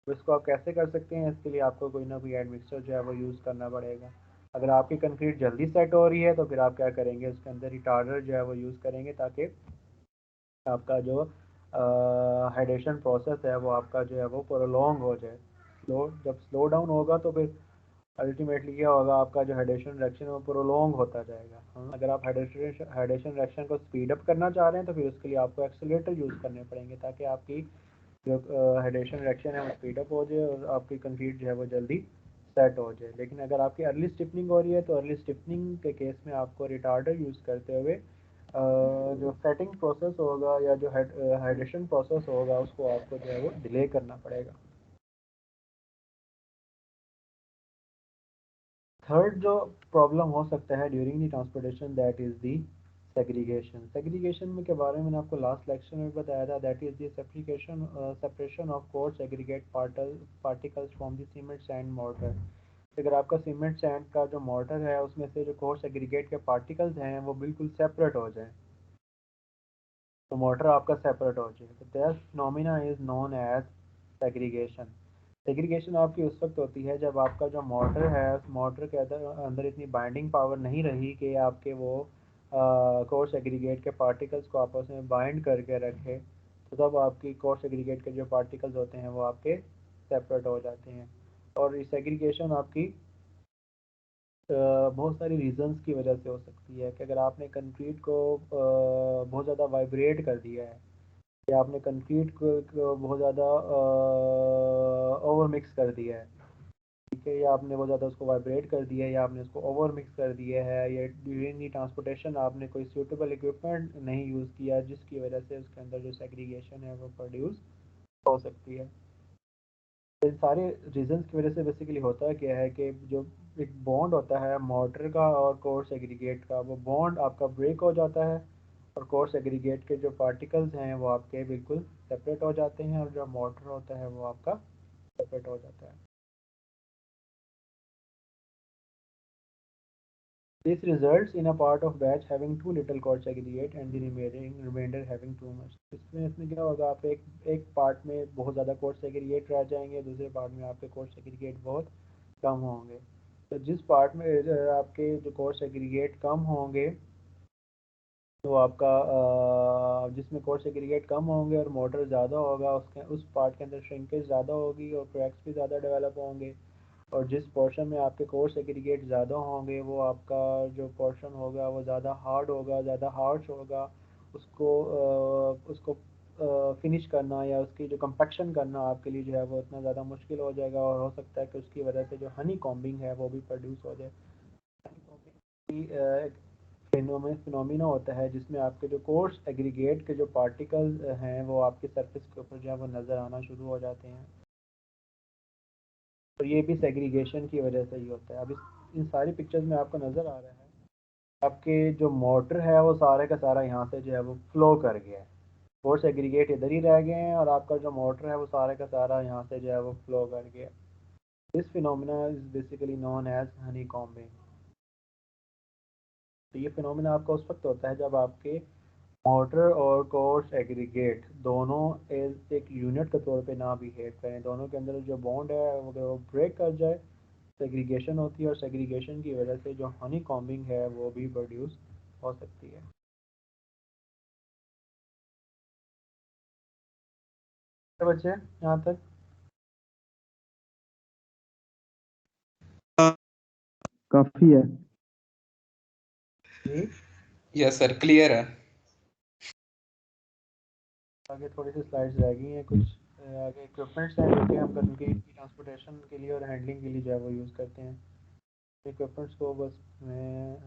तो इसको आप कैसे कर सकते हैं, इसके लिए आपको कोई ना कोई एडमिक्सचर जो है वो यूज़ करना पड़ेगा। अगर आपकी कंक्रीट जल्दी सेट हो रही है तो फिर आप क्या करेंगे, उसके अंदर रिटार्डर जो है वो यूज़ करेंगे ताकि आपका जो हाइड्रेशन प्रोसेस है वो आपका जो है वो प्रोलॉन्ग हो जाए। जब स्लो डाउन होगा तो फिर अल्टीमेटली क्या होगा, आपका जो हाइड्रेशन रिएक्शन है वो प्रोलॉन्ग होता जाएगा। अगर आप हाइड्रेशन रिएक्शन को स्पीड अप करना चाह रहे हैं तो फिर उसके लिए आपको एक्सेलेरेटर यूज़ करने पड़ेंगे ताकि आपकी जो हाइड्रेशन रिएक्शन है वो स्पीड अप हो जाए और आपकी कंक्रीट जो है वो जल्दी सेट हो जाए। लेकिन अगर आपकी अर्ली स्टिफनिंग हो रही है तो अर्ली स्टिफनिंग के केस में आपको रिटार्डर यूज़ करते हुए जो सेटिंग प्रोसेस होगा या जो हाइड्रेशन प्रोसेस होगा उसको आपको जो है वो डिले करना पड़ेगा। थर्ड जो प्रॉब्लम हो सकता है during the transportation that is the segregation में के बारे में मैंने आपको लास्ट लेक्चर में बताया था। That is the separation of coarse aggregate particles from the cement sand mortar. अगर आपका सीमेंट सैंड का जो मोर्टर है उसमें से जो कोर्स एग्रीगेट के पार्टिकल्स हैं वो बिल्कुल सेपरेट हो जाए, तो मोटर आपका सेपरेट हो जाए, तो that phenomena is known as segregation. Segregation आपकी उस वक्त होती है जब आपका जो मोटर है उस मोटर के अंदर इतनी बाइंडिंग पावर नहीं रही कि आपके वो कोर्स एग्रीगेट के पार्टिकल्स को आपस में बाइंड करके रखे, तो तब आपकी कोर्स एग्रीगेट के जो पार्टिकल्स होते हैं वो आपके सेपरेट हो जाते हैं। और इस सेग्रीगेशन आपकी बहुत सारी रीजंस की वजह से हो सकती है कि अगर आपने कंक्रीट को बहुत ज़्यादा वाइब्रेट कर दिया है या आपने कंक्रीट को बहुत ज़्यादा ओवर मिक्स कर दिया है, ठीक है, या आपने बहुत ज़्यादा उसको वाइब्रेट कर दिया है या आपने उसको ओवर मिक्स कर दिया है या ड्यूरिंग दी ट्रांसपोर्टेशन आपने कोई सूटेबल इक्विपमेंट नहीं यूज़ किया जिसकी वजह से उसके अंदर जो सेग्रीगेशन है वो प्रोड्यूस हो सकती है। इन सारे रीजंस की वजह से बेसिकली होता क्या है कि जो एक बॉन्ड होता है मोटर का और कोर्स एग्रीगेट का, वो बॉन्ड आपका ब्रेक हो जाता है और कोर्स एग्रीगेट के जो पार्टिकल्स हैं वो आपके बिल्कुल सेपरेट हो जाते हैं और जो मोटर होता है वो आपका सेपरेट हो जाता है। This results in a part of batch having too little coarse aggregate and the remainder having too much. इसमें क्या होगा, आप एक पार्ट में बहुत ज़्यादा कोर्स एग्रीगेट रह जाएंगे, दूसरे पार्ट में आपके कोर्स एग्रीगेट बहुत कम होंगे। तो जिस पार्ट में आपके जो कोर्स एग्रीगेट कम होंगे तो आपका जिसमें कोर्स एग्रीगेट कम होंगे और मोटर ज़्यादा होगा उसके उस पार्ट के अंदर श्रिंकेज ज़्यादा होगी और क्रैक्स भी ज़्यादा डेवलप होंगे। और जिस पोर्शन में आपके कोर्स एग्रीगेट ज़्यादा होंगे वो आपका जो पोर्शन होगा वो ज़्यादा हार्ड होगा, ज़्यादा हार्श होगा। उसको फिनिश करना या उसकी जो कंपैक्शन करना आपके लिए जो है वो इतना ज़्यादा मुश्किल हो जाएगा और हो सकता है कि उसकी वजह से जो हनी कॉम्बिंग है वो भी प्रोड्यूस हो जाए। एक फिनोमिना होता है जिसमें आपके जो कोर्स एग्रीगेट के जो पार्टिकल्स हैं वो आपके सरफेस के ऊपर जो है वो नज़र आना शुरू हो जाते हैं। तो ये भी सेग्रीगेशन की वजह से ही होता है। अब इन सारी पिक्चर्स में आपको नज़र आ रहा है आपके जो मोटर है वो सारे का सारा यहाँ से जो है वो फ्लो कर गया है, कोर्स एग्रीगेट इधर ही रह गए हैं और आपका जो मोटर है वो सारे का सारा यहाँ से जो है वो फ्लो कर गया। This phenomena is basically known as honey combing. तो ये फिनोमिना आपका उस वक्त होता है जब आपके मोटर और कोर्स एग्रीगेट दोनों एक यूनिट के तौर पे ना बिहेव करें, दोनों के अंदर जो बॉन्ड है अगर वो ब्रेक कर जाए सेग्रीगेशन होती है और सेग्रीगेशन की वजह से जो हनी कॉम्बिंग है वो भी प्रोड्यूस हो सकती है। तो बच्चे यहाँ तक काफी है। जी, यस सर, क्लियर है। आगे थोड़ी सी स्लाइड्स रह गई हैं कुछ आगे इक्विपमेंट्स हैं जो कि हम कंक्रीट की ट्रांसपोर्टेशन के लिए और हैंडलिंग के लिए जो है वो यूज़ करते हैं। इक्विपमेंट्स को बस मैं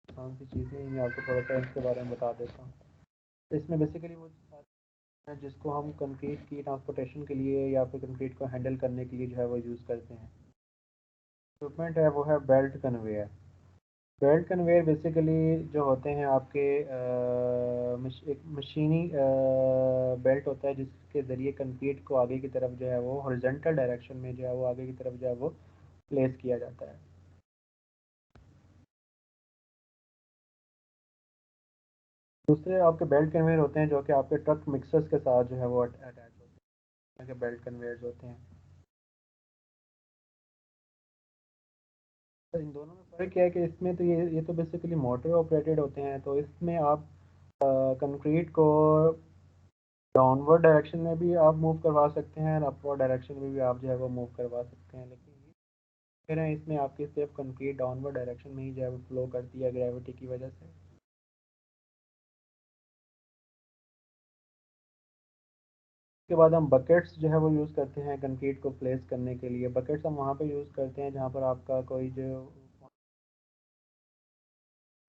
आसान सी चीज़ें मैं आपको थोड़ा सा इसके बारे में बता देता हूँ। तो इसमें बेसिकली वो है जिसको हम कंक्रीट की ट्रांसपोर्टेशन के लिए या फिर कंक्रीट को हैंडल करने के लिए जो है वो यूज़ करते हैं। इक्विपमेंट है वो है belt conveyor. Belt conveyor basically जो होते हैं आपके एक मशीनी बेल्ट होता है जिसके ज़रिए कंक्रीट को आगे की तरफ जो है वो हॉरिजॉन्टल डायरेक्शन में जो है वो आगे की तरफ जो है वो प्लेस किया जाता है। दूसरे आपके बेल्ट कन्वेयर होते हैं जो कि आपके ट्रक मिक्सर्स के साथ जो है वो अटैच होते हैं, बेल्ट कन्वेयर्स होते हैं। तो इन दोनों में फ़र्क क्या है कि इसमें तो ये तो बेसिकली मोटर ऑपरेटेड होते हैं, तो इसमें आप कंक्रीट को डाउनवर्ड डायरेक्शन में भी आप मूव करवा सकते हैं और अपवर्ड डायरेक्शन में भी आप जो है वो मूव करवा सकते हैं, लेकिन ये फिर है इसमें आपकी सिर्फ कंक्रीट डाउनवर्ड डायरेक्शन में ही जो है वो फ्लो करती है ग्रेविटी की वजह से। उसके बाद हम बकेट्स जो है वो यूज़ करते हैं कंक्रीट को प्लेस करने के लिए। बकेट्स हम वहाँ पे यूज़ करते हैं जहाँ पर आपका कोई जो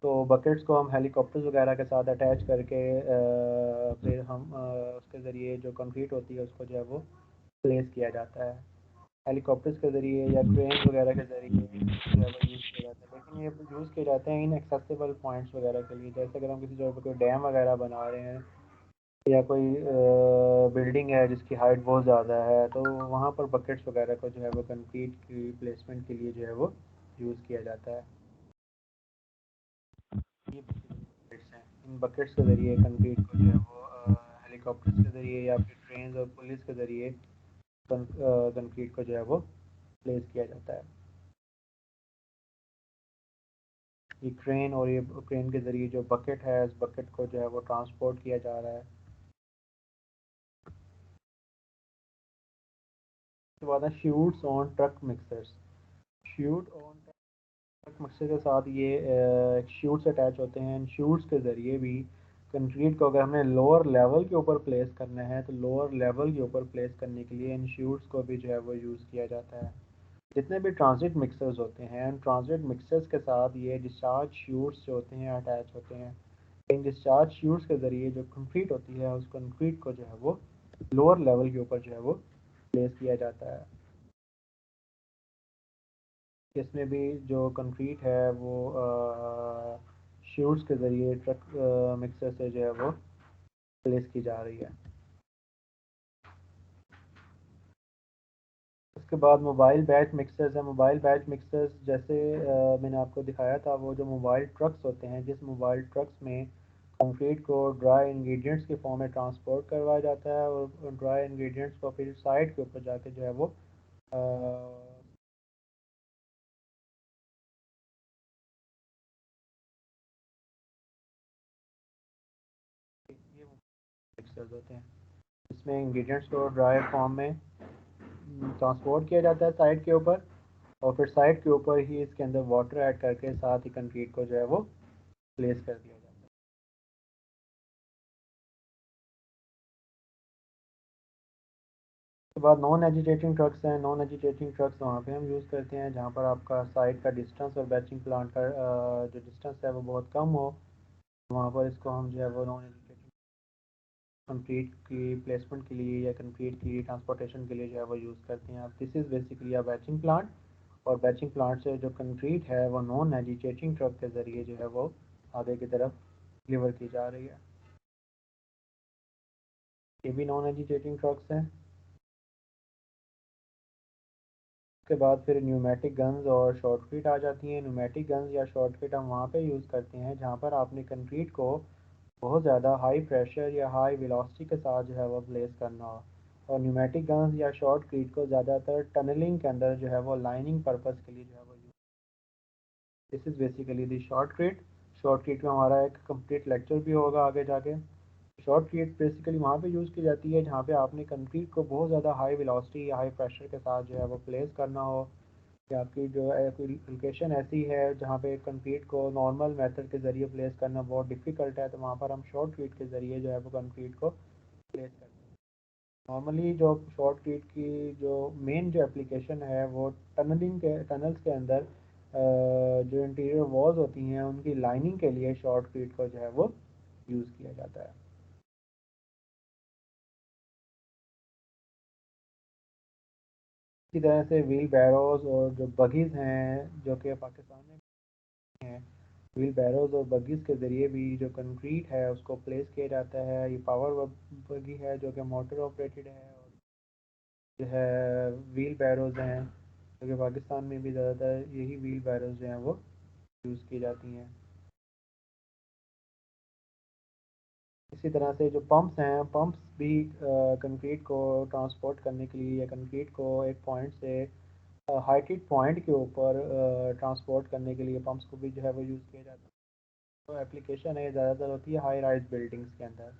तो बकेट्स को हम हेलीकॉप्टर्स वगैरह के साथ अटैच करके फिर हम उसके ज़रिए जो कंक्रीट होती है उसको जो है वो प्लेस किया जाता है हेलीकॉप्टर्स के ज़रिए या क्रेन वगैरह के ज़रिए जो है वो यूज़ किया जाता है। लेकिन ये यूज़ किए जाते हैं इन एक्सेसिबल पॉइंट्स वगैरह के लिए, जैसे अगर हम किसी जगह पर कोई डैम वगैरह बना रहे हैं या कोई बिल्डिंग है जिसकी हाइट बहुत ज़्यादा है, तो वहाँ पर बकेट्स वगैरह को जो है वो कंक्रीट की प्लेसमेंट के लिए जो है वो यूज़ किया जाता है। ये बकेट्स हैं, इन बकेट्स के ज़रिए कंक्रीट को जो है वो हेलीकॉप्टर्स के ज़रिए या फिर ट्रेन और पुलिस के ज़रिए कंक्रीट को जो है वो प्लेस किया जाता है। ये क्रेन और ये क्रेन के ज़रिए जो बकेट है इस बकेट को जो है वो ट्रांसपोर्ट किया जा रहा है। उसके बाद है shoots on truck mixers. Shoot on truck mixer के साथ ये शूट्स अटैच होते हैं। इन शूट्स के ज़रिए भी कंक्रीट को अगर हमें लोअर लेवल के ऊपर प्लेस करना है तो लोअर लेवल के ऊपर प्लेस करने के लिए इन शूट्स को भी जो है वो यूज़ किया जाता है। जितने भी ट्रांजिट मिक्सर्स होते हैं उन ट्रांजिट मिक्सर्स के साथ ये डिस्चार्ज शूट्स जो होते हैं अटैच होते हैं। इन डिस्चार्ज शूट्स के ज़रिए जो कंक्रीट होती है उस कंक्रीट को जो है वो लोअर लेवल के ऊपर जो है वो प्लेस किया जाता है। इसमें भी जो कंक्रीट है वो शूट्स के ज़रिए ट्रक मिक्सर से जो है वो प्लेस की जा रही है। उसके बाद मोबाइल बैच मिक्सर्स है। मोबाइल बैच मिक्सर्स जैसे मैंने आपको दिखाया था, वो जो मोबाइल ट्रक्स होते हैं जिस मोबाइल ट्रक्स में कंक्रीट को ड्राई इंग्रेडिएंट्स के फॉर्म में ट्रांसपोर्ट करवाया जाता है और ड्राई इंग्रेडिएंट्स को फिर साइड के ऊपर जाके जो है वो ये मिक्सर्स होते हैं इसमें इंग्रेडिएंट्स को ड्राई फॉर्म में ट्रांसपोर्ट किया जाता है साइड के ऊपर और फिर साइड के ऊपर ही इसके अंदर वाटर ऐड करके साथ ही कंक्रीट को जो है वो प्लेस कर दिया जाता है। उसके बाद नॉन एजिटेटिंग ट्रक्स हैं। नॉन एजिटेटिंग ट्रक्स वहाँ पे हम यूज़ करते हैं जहाँ पर आपका साइड का डिस्टेंस और बैचिंग प्लांट का जो डिस्टेंस है वो बहुत कम हो। वहाँ पर इसको हम जो है वो नॉन एजिटेटिंग कंक्रीट की प्लेसमेंट के लिए या कंक्रीट की ट्रांसपोर्टेशन के लिए जो है वो यूज़ करते हैं। अब this is basically a batching plant और बैचिंग प्लांट से जो कंक्रीट है वो नॉन एजिटेटिंग ट्रक के ज़रिए जो है वो आगे की तरफ डिलीवर की जा रही है। ये भी नॉन एजिटेटिंग ट्रक्स हैं। उसके बाद फिर न्यूमेटिक गन्स और शॉर्टकट आ जाती हैं। न्यूमेटिक गन्स या शॉर्टकट हम वहाँ पे यूज़ करते हैं जहाँ पर आपने कंक्रीट को बहुत ज़्यादा हाई प्रेशर या हाई वेलोसिटी के साथ जो है वो प्लेस करना हो। और न्यूमेटिक गन्स या शॉर्टकट को ज़्यादातर टनलिंग के अंदर जो है वो लाइनिंग पर्पज़ के लिए जो है वो use. This is basically the shortcut. Shortcut में हमारा एक कंप्लीट लेक्चर भी होगा आगे जाके। शॉर्टकट बेसिकली वहाँ पे यूज़ की जाती है जहाँ पे आपने कंक्रीट को बहुत ज़्यादा हाई वेलोसिटी या हाई प्रेशर के साथ जो है वो प्लेस करना हो। कि आपकी जो लोकेशन ऐसी है जहाँ पे कंक्रीट को नॉर्मल मेथड के ज़रिए प्लेस करना बहुत डिफ़िकल्ट है, तो वहाँ पर हम शॉर्टकट के ज़रिए जो है वो कंक्रीट को प्लेस करते हैं। नॉर्मली जो शॉर्टकट की जो मेन जो एप्लीकेशन है वो टनल्स के अंदर जो इंटीरियर वॉल्स होती हैं उनकी लाइनिंग के लिए शॉर्टकट को जो है वो यूज़ किया जाता है। इसी तरह से व्हील बैरोज और जो बगीज़ हैं जो कि पाकिस्तान में हैं, व्हील बैरोज और बगीज़ के ज़रिए भी जो कंक्रीट है उसको प्लेस किया जाता है। ये पावर बगी है जो कि मोटर ऑपरेटेड है, और जो है व्हील बैरोज हैं जो कि पाकिस्तान में भी ज़्यादातर यही व्हील बैरोज जो हैं वो यूज़ की जाती हैं। इसी तरह से जो पंप्स हैं, पंप्स भी कंक्रीट को ट्रांसपोर्ट करने के लिए या कंक्रीट को एक पॉइंट से हाइटेड पॉइंट के ऊपर ट्रांसपोर्ट करने के लिए पंप्स को भी जो है वो यूज़ किया जाता है। तो एप्लीकेशन है ज़्यादातर होती है हाई राइज बिल्डिंग्स के अंदर।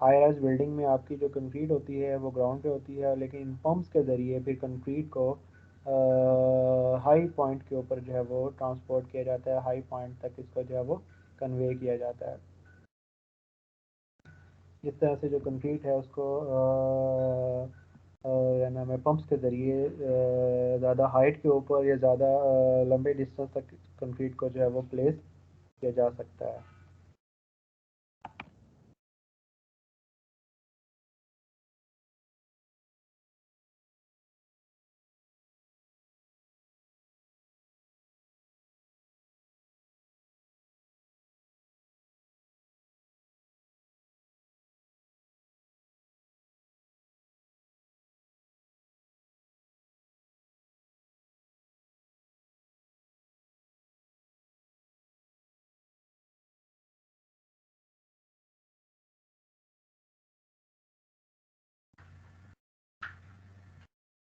हाई राइज बिल्डिंग में आपकी जो कंक्रीट होती है वो ग्राउंड पे होती है, लेकिन इन पंप्स के ज़रिए फिर कंक्रीट को हाई पॉइंट के ऊपर जो है वो ट्रांसपोर्ट किया जाता है, हाई पॉइंट तक इसको जो है वो कन्वे किया जाता है। इस तरह से जो कंक्रीट है उसको या नाम है पंप्स के ज़रिए ज़्यादा हाइट के ऊपर या ज़्यादा लंबे डिस्टेंस तक कंक्रीट को जो है वो प्लेस किया जा सकता है।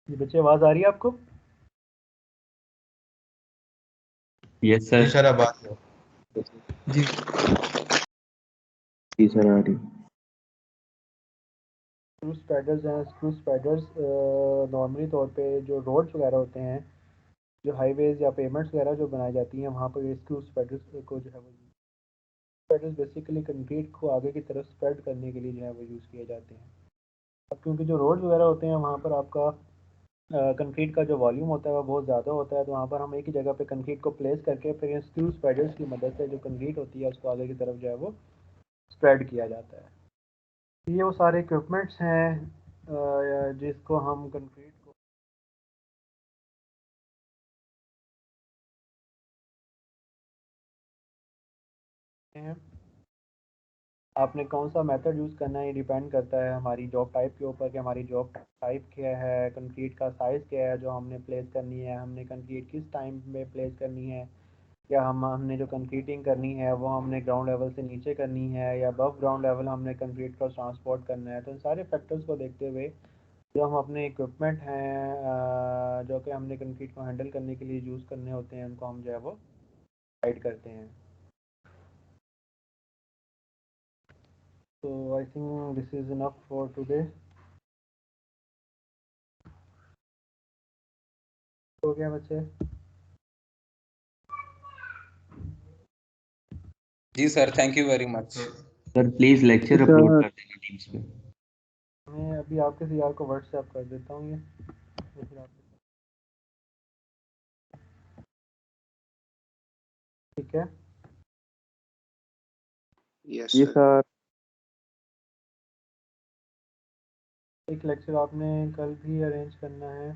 ये बच्चे आवाज़ आ रही है आपको? यस जी सर। सर अब आ रही है। जी जी सर आ रही। स्क्रू स्पाइडर्स हैं। स्क्रू स्पाइडर्स नॉर्मली तौर पे जो रोड्स वगैरह होते हैं, जो हाईवेज या पेमेंट्स वगैरह जो बनाई जाती हैं, वहाँ पर ये स्क्रू स्पाइडर्स को जो है वो स्पाइडर्स बेसिकली कंक्रीट को आगे की तरफ स्प्रेड करने के लिए जो है वो यूज़ किए जाते हैं। अब क्योंकि जो रोड्स वगैरह होते हैं वहाँ पर आपका कंक्रीट का जो वॉल्यूम होता है वो बहुत ज़्यादा होता है, तो वहाँ पर हम एक ही जगह पे कंक्रीट को प्लेस करके फिर स्क्रू स्पाइडर्स की मदद से जो कंक्रीट होती है उसको आगे की तरफ जो है वो स्प्रेड किया जाता है। ये वो सारे इक्विपमेंट्स हैं जिसको हम कंक्रीट को हैं। आपने कौन सा मेथड यूज़ करना है ये डिपेंड करता है हमारी जॉब टाइप के ऊपर कि हमारी जॉब टाइप क्या है, कंक्रीट का साइज़ क्या है जो हमने प्लेस करनी है, हमने कंक्रीट किस टाइम में प्लेस करनी है, या हमने जो कंक्रीटिंग करनी है वो हमने ग्राउंड लेवल से नीचे करनी है या अबव ग्राउंड लेवल हमने कंक्रीट को ट्रांसपोर्ट करना है। तो इन सारे फैक्टर्स को देखते हुए जो हम अपने इक्विपमेंट हैं जो कि हमने कंक्रीट को हैंडल करने के लिए यूज़ करने होते हैं उनको हम जो है वो गाइड करते हैं। तो I think this is enough for today. हो गया बच्चे? जी sir, thank you very much. Sir please lecture upload कर देना टीम्स पे। मैं अभी आपके सीआर को व्हाट्सएप कर देता हूँ ये, तो फिर आप ठीक है। यस जी सर। सर। एक लेक्चर आपने कल भी अरेंज करना है।